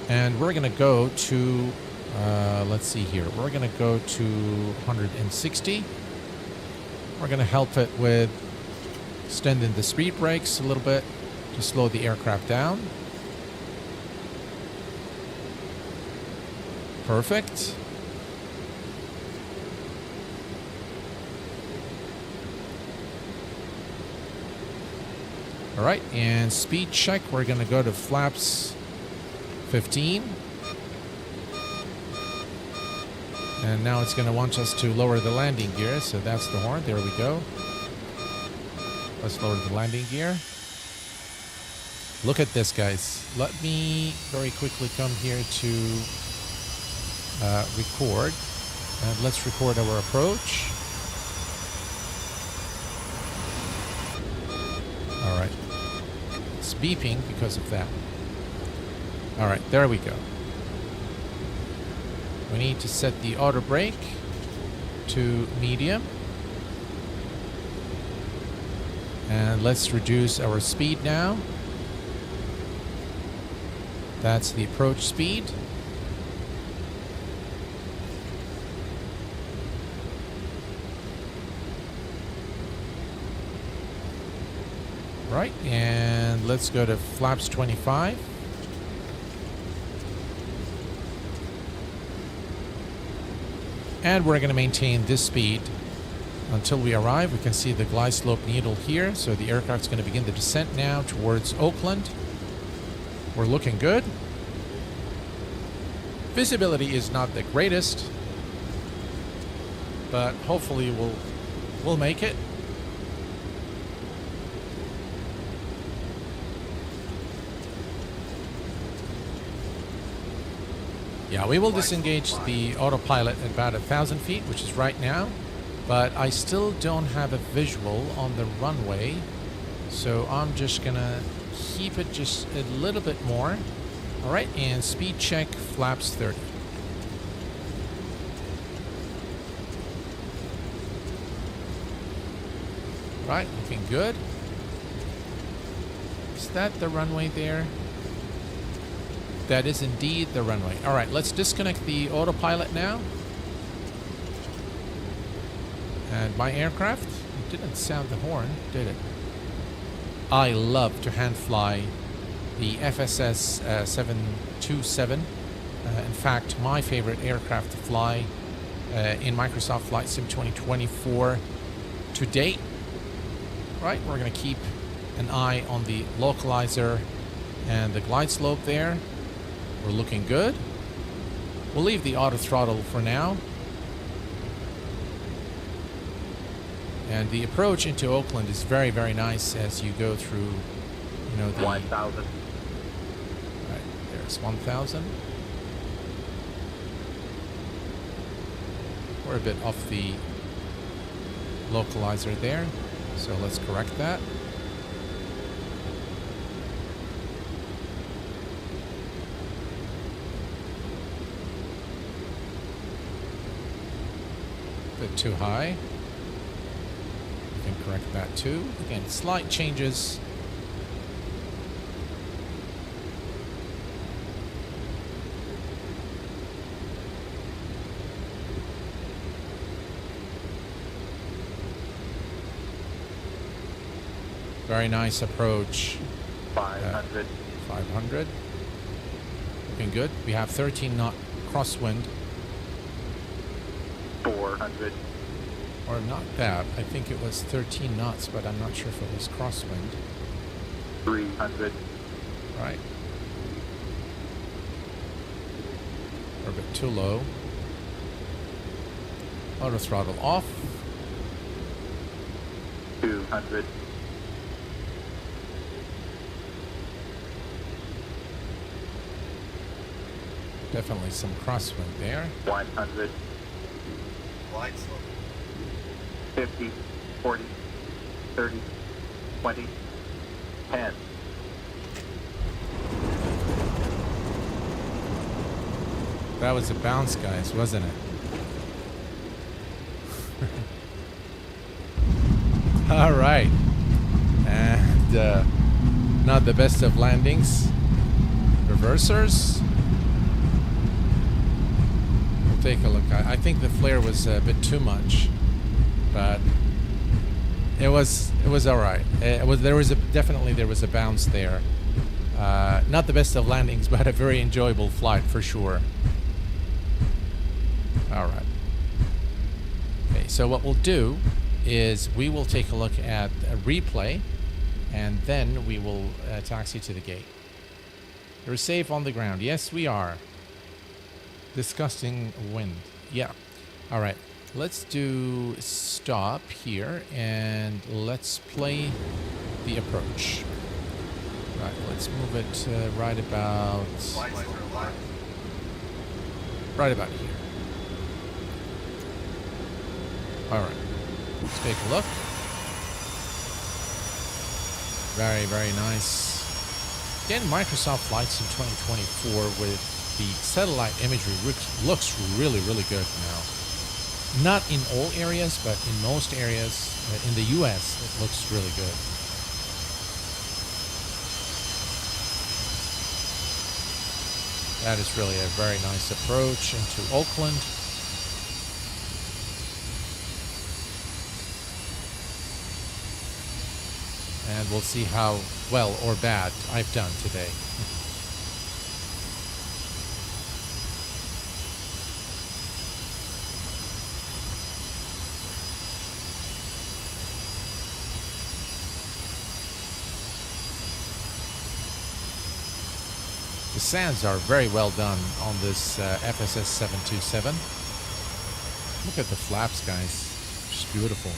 And we're going to go to... let's see here. We're going to go to 160. We're going to help it with extending the speed brakes a little bit to slow the aircraft down. Perfect. All right, and speed check. We're going to go to flaps 15. And now it's going to want us to lower the landing gear, so that's the horn. There we go. Let's lower the landing gear. Look at this, guys. Let me very quickly come here to record. And let's record our approach. All right. It's beeping because of that. All right, there we go. We need to set the auto brake to medium. And let's reduce our speed now. That's the approach speed. Right, and let's go to flaps 25. And we're going to maintain this speed until we arrive. We can see the glide slope needle here. So the aircraft's going to begin the descent now towards Oakland. We're looking good. Visibility is not the greatest, but hopefully we'll make it. Yeah, we will disengage the autopilot at about 1,000 feet, which is right now, but I still don't have a visual on the runway, so I'm just gonna keep it just a little bit more. All right, and speed check flaps 30. Right, looking good. Is that the runway there? That is indeed the runway. All right, let's disconnect the autopilot now. And my aircraft, it didn't sound the horn, did it? I love to hand fly the FSS 727. In fact, my favorite aircraft to fly in Microsoft Flight Sim 2024 to date. Right, we're going to keep an eye on the localizer and the glide slope there. We're looking good. We'll leave the auto throttle for now. And the approach into Oakland is very, very nice as you go through, you know, the... 1,000. Right, there's 1,000. We're a bit off the localizer there, so let's correct that. bit too high. We can correct that too. Again, slight changes. Very nice approach. 500. 500. Looking good. We have 13 knot crosswind. 400. Or not that. I think it was 13 knots, but I'm not sure if it was crosswind. 300. Right. We're a bit too low. Auto throttle off. 200. Definitely some crosswind there. 100. Wide slope. 50. 40. 30. 20. 10. That was a bounce, guys, wasn't it? All right. And not the best of landings. Reversers. We'll take a look. I think the flare was a bit too much, but it was all right. Definitely there was a bounce there. Not the best of landings, but a very enjoyable flight for sure. All right. Okay, so what we'll do is we will take a look at a replay, and then we will taxi to the gate. We're safe on the ground. Yes, we are. Disgusting wind. Yeah. All right. Let's do stop here, and let's play the approach. Right. Let's move it right about here. All right. Let's take a look. Very, very nice. Again, Microsoft flights in 2024 with the satellite imagery looks really, really good now. Not in all areas, but in most areas in the US, it looks really good. That is really a very nice approach into Oakland. And we'll see how well or bad I've done today. The sands are very well done on this FSS 727. Look at the flaps, guys. Just beautiful.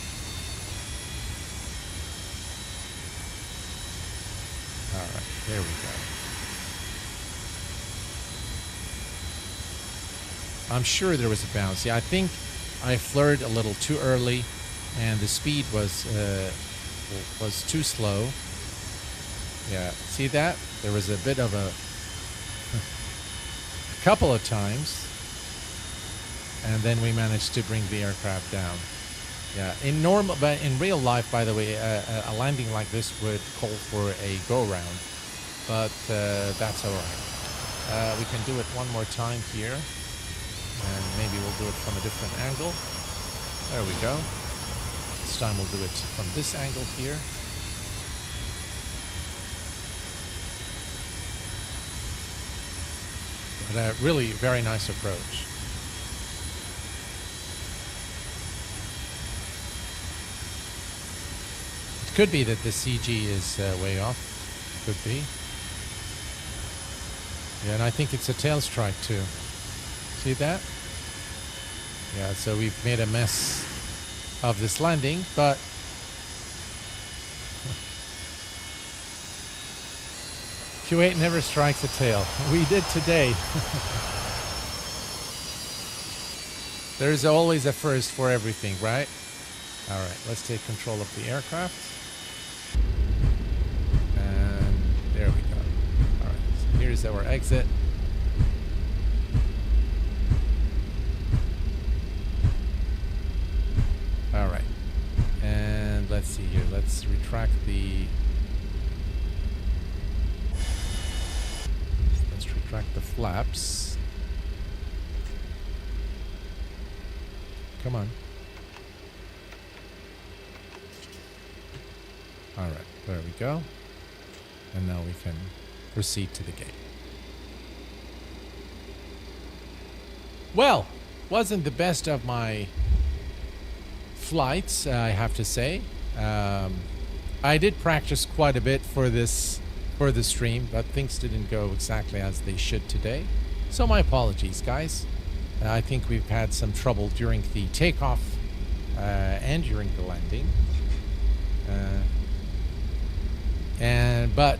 All right, there we go. I'm sure there was a bounce. Yeah, I think I flared a little too early, and the speed was too slow. Yeah, see that? There was a bit of a couple of times, and then we managed to bring the aircraft down. Yeah, but in real life, by the way, a landing like this would call for a go-round, but that's all right. We can do it one more time here, and maybe we'll do it from a different angle. There we go. This time we'll do it from this angle here. But a really very nice approach. Could be that the CG is way off. Could be. Yeah, and I think it's a tail strike too. See that? Yeah, so we've made a mess of this landing, but Kuwait never strikes a tail. We did today. There's always a first for everything, right? All right, let's take control of the aircraft. And there we go. All right, so here's our exit. All right. And let's see here. Let's retract the... Let's retract the flaps. Come on. All right. There we go. And now we can proceed to the gate. Well, wasn't the best of my flights, I have to say. I did practice quite a bit for the stream, but things didn't go exactly as they should today. So my apologies, guys. I think we've had some trouble during the takeoff and during the landing. But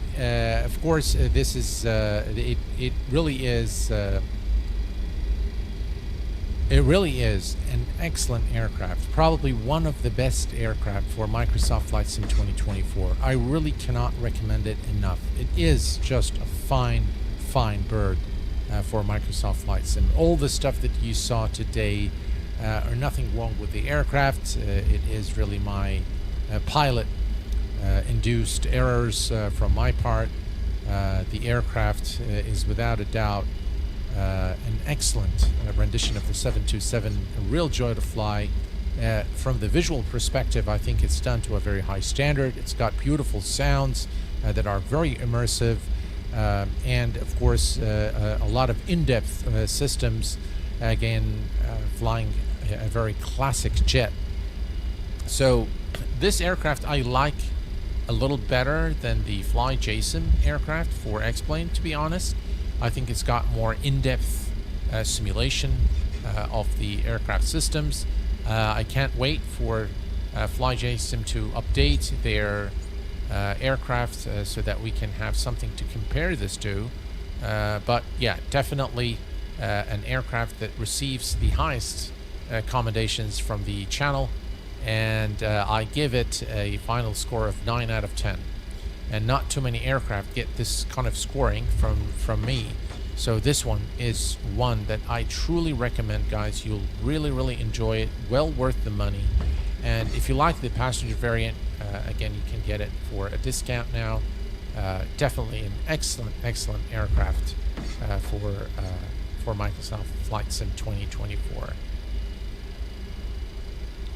of course, this is it really is. It really is an excellent aircraft, probably one of the best aircraft for Microsoft Flight Sim 2024. I really cannot recommend it enough. It is just a fine, fine bird for Microsoft Flight Sim. All the stuff that you saw today are nothing wrong with the aircraft. It is really my pilot induced errors from my part. The aircraft is without a doubt an excellent rendition of the 727, a real joy to fly. From the visual perspective, I think it's done to a very high standard. It's got beautiful sounds that are very immersive, and of course a lot of in-depth systems, again flying a very classic jet. So this aircraft I like a little better than the Fly JSIM aircraft for X-Plane, to be honest. I think it's got more in-depth simulation of the aircraft systems. I can't wait for Fly JSIM to update their aircraft so that we can have something to compare this to. But yeah, definitely an aircraft that receives the highest commendations from the channel, and I give it a final score of 9 out of 10. And not too many aircraft get this kind of scoring from me. So this one is one that I truly recommend, guys. You'll really enjoy it. Well worth the money. And if you like the passenger variant, again, you can get it for a discount now. Definitely an excellent aircraft for Microsoft Flight Sim 2024.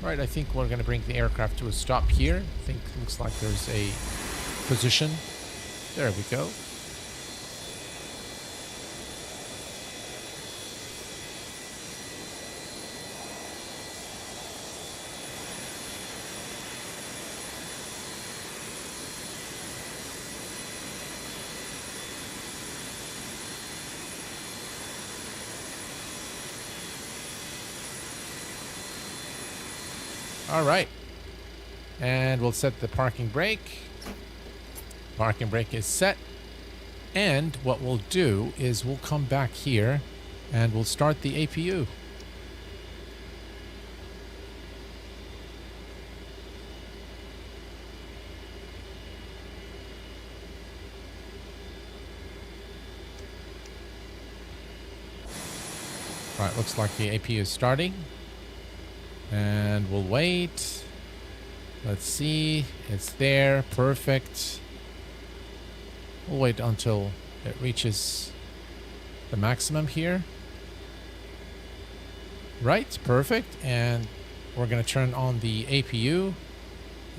Right, I think we're going to bring the aircraft to a stop here. I think it looks like there's a position. There we go. All right. And we'll set the parking brake. Parking brake is set. And what we'll do is we'll come back here and we'll start the APU. All right, looks like the APU is starting. And we'll wait. Let's see. It's there. Perfect. We'll wait until it reaches the maximum here. Right. Perfect. And we're going to turn on the APU.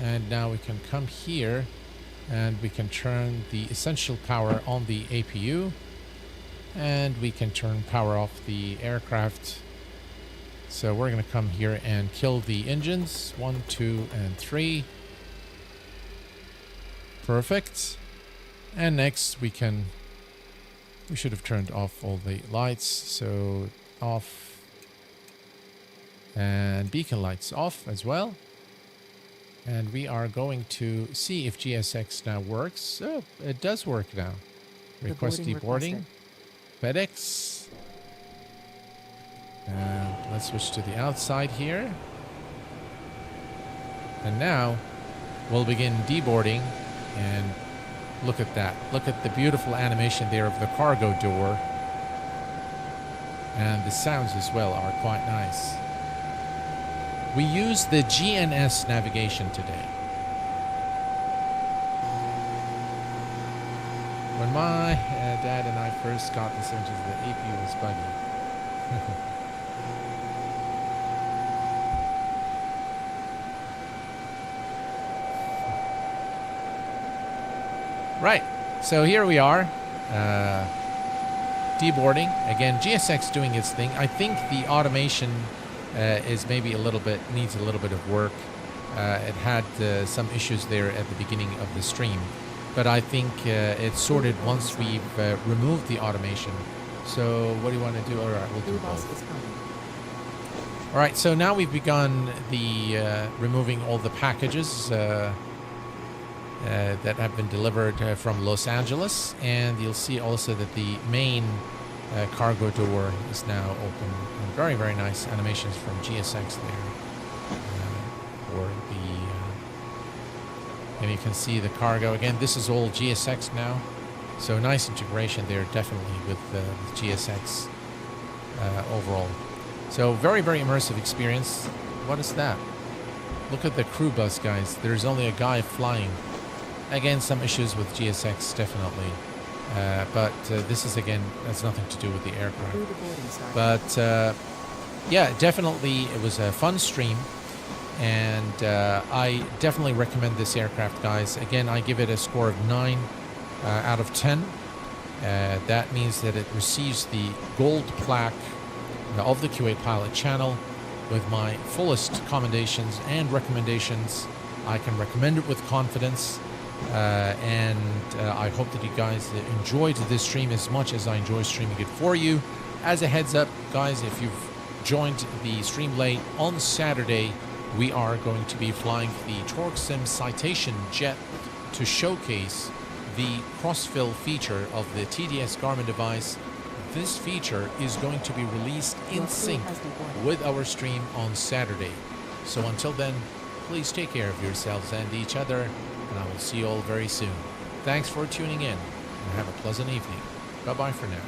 And now we can come here and we can turn the essential power on the APU. And we can turn power off the aircraft. So we're going to come here and kill the engines. 1, 2, and 3. Perfect. And next we should have turned off all the lights. So off. And beacon lights off as well. And we are going to see if GSX now works. Oh, it does work now. Request deboarding. FedEx. Let's switch to the outside here. And now we'll begin deboarding. And look at that. Look at the beautiful animation there of the cargo door. And the sounds as well are quite nice. We use the GNS navigation today. When my dad and I first got this engine, the AP was buggy. Right, so here we are, deboarding. Again, GSX doing its thing. I think the automation is maybe needs a little bit of work. It had some issues there at the beginning of the stream, but I think it's sorted once we've removed the automation. So what do you want to do? All right, we'll do Blue bus both. is coming. All right, so now we've begun the removing all the packages that have been delivered from Los Angeles, and you'll see also that the main cargo door is now open. And very, very nice animations from GSX there for and you can see the cargo. Again, this is all GSX now, so nice integration there, definitely with GSX overall. So very, very immersive experience. What is that? Look at the crew bus, guys. There's only a guy flying. Again, some issues with GSX, definitely. But this is, again, has nothing to do with the aircraft. Blue deboarding starting. But, yeah, definitely it was a fun stream. And I definitely recommend this aircraft, guys. Again, I give it a score of 9 out of 10. That means that it receives the gold plaque of the Kuwait Pilot channel with my fullest commendations and recommendations. I can recommend it with confidence. And I hope that you guys enjoyed this stream as much as I enjoy streaming it for you. As a heads up, guys, if you've joined the stream late, on Saturday we are going to be flying the TorqueSim Citation jet to showcase the crossfill feature of the TDS Garmin device. This feature is going to be released in sync with our stream on Saturday. So until then, please take care of yourselves and each other, and I will see you all very soon. Thanks for tuning in, and have a pleasant evening. Bye-bye for now.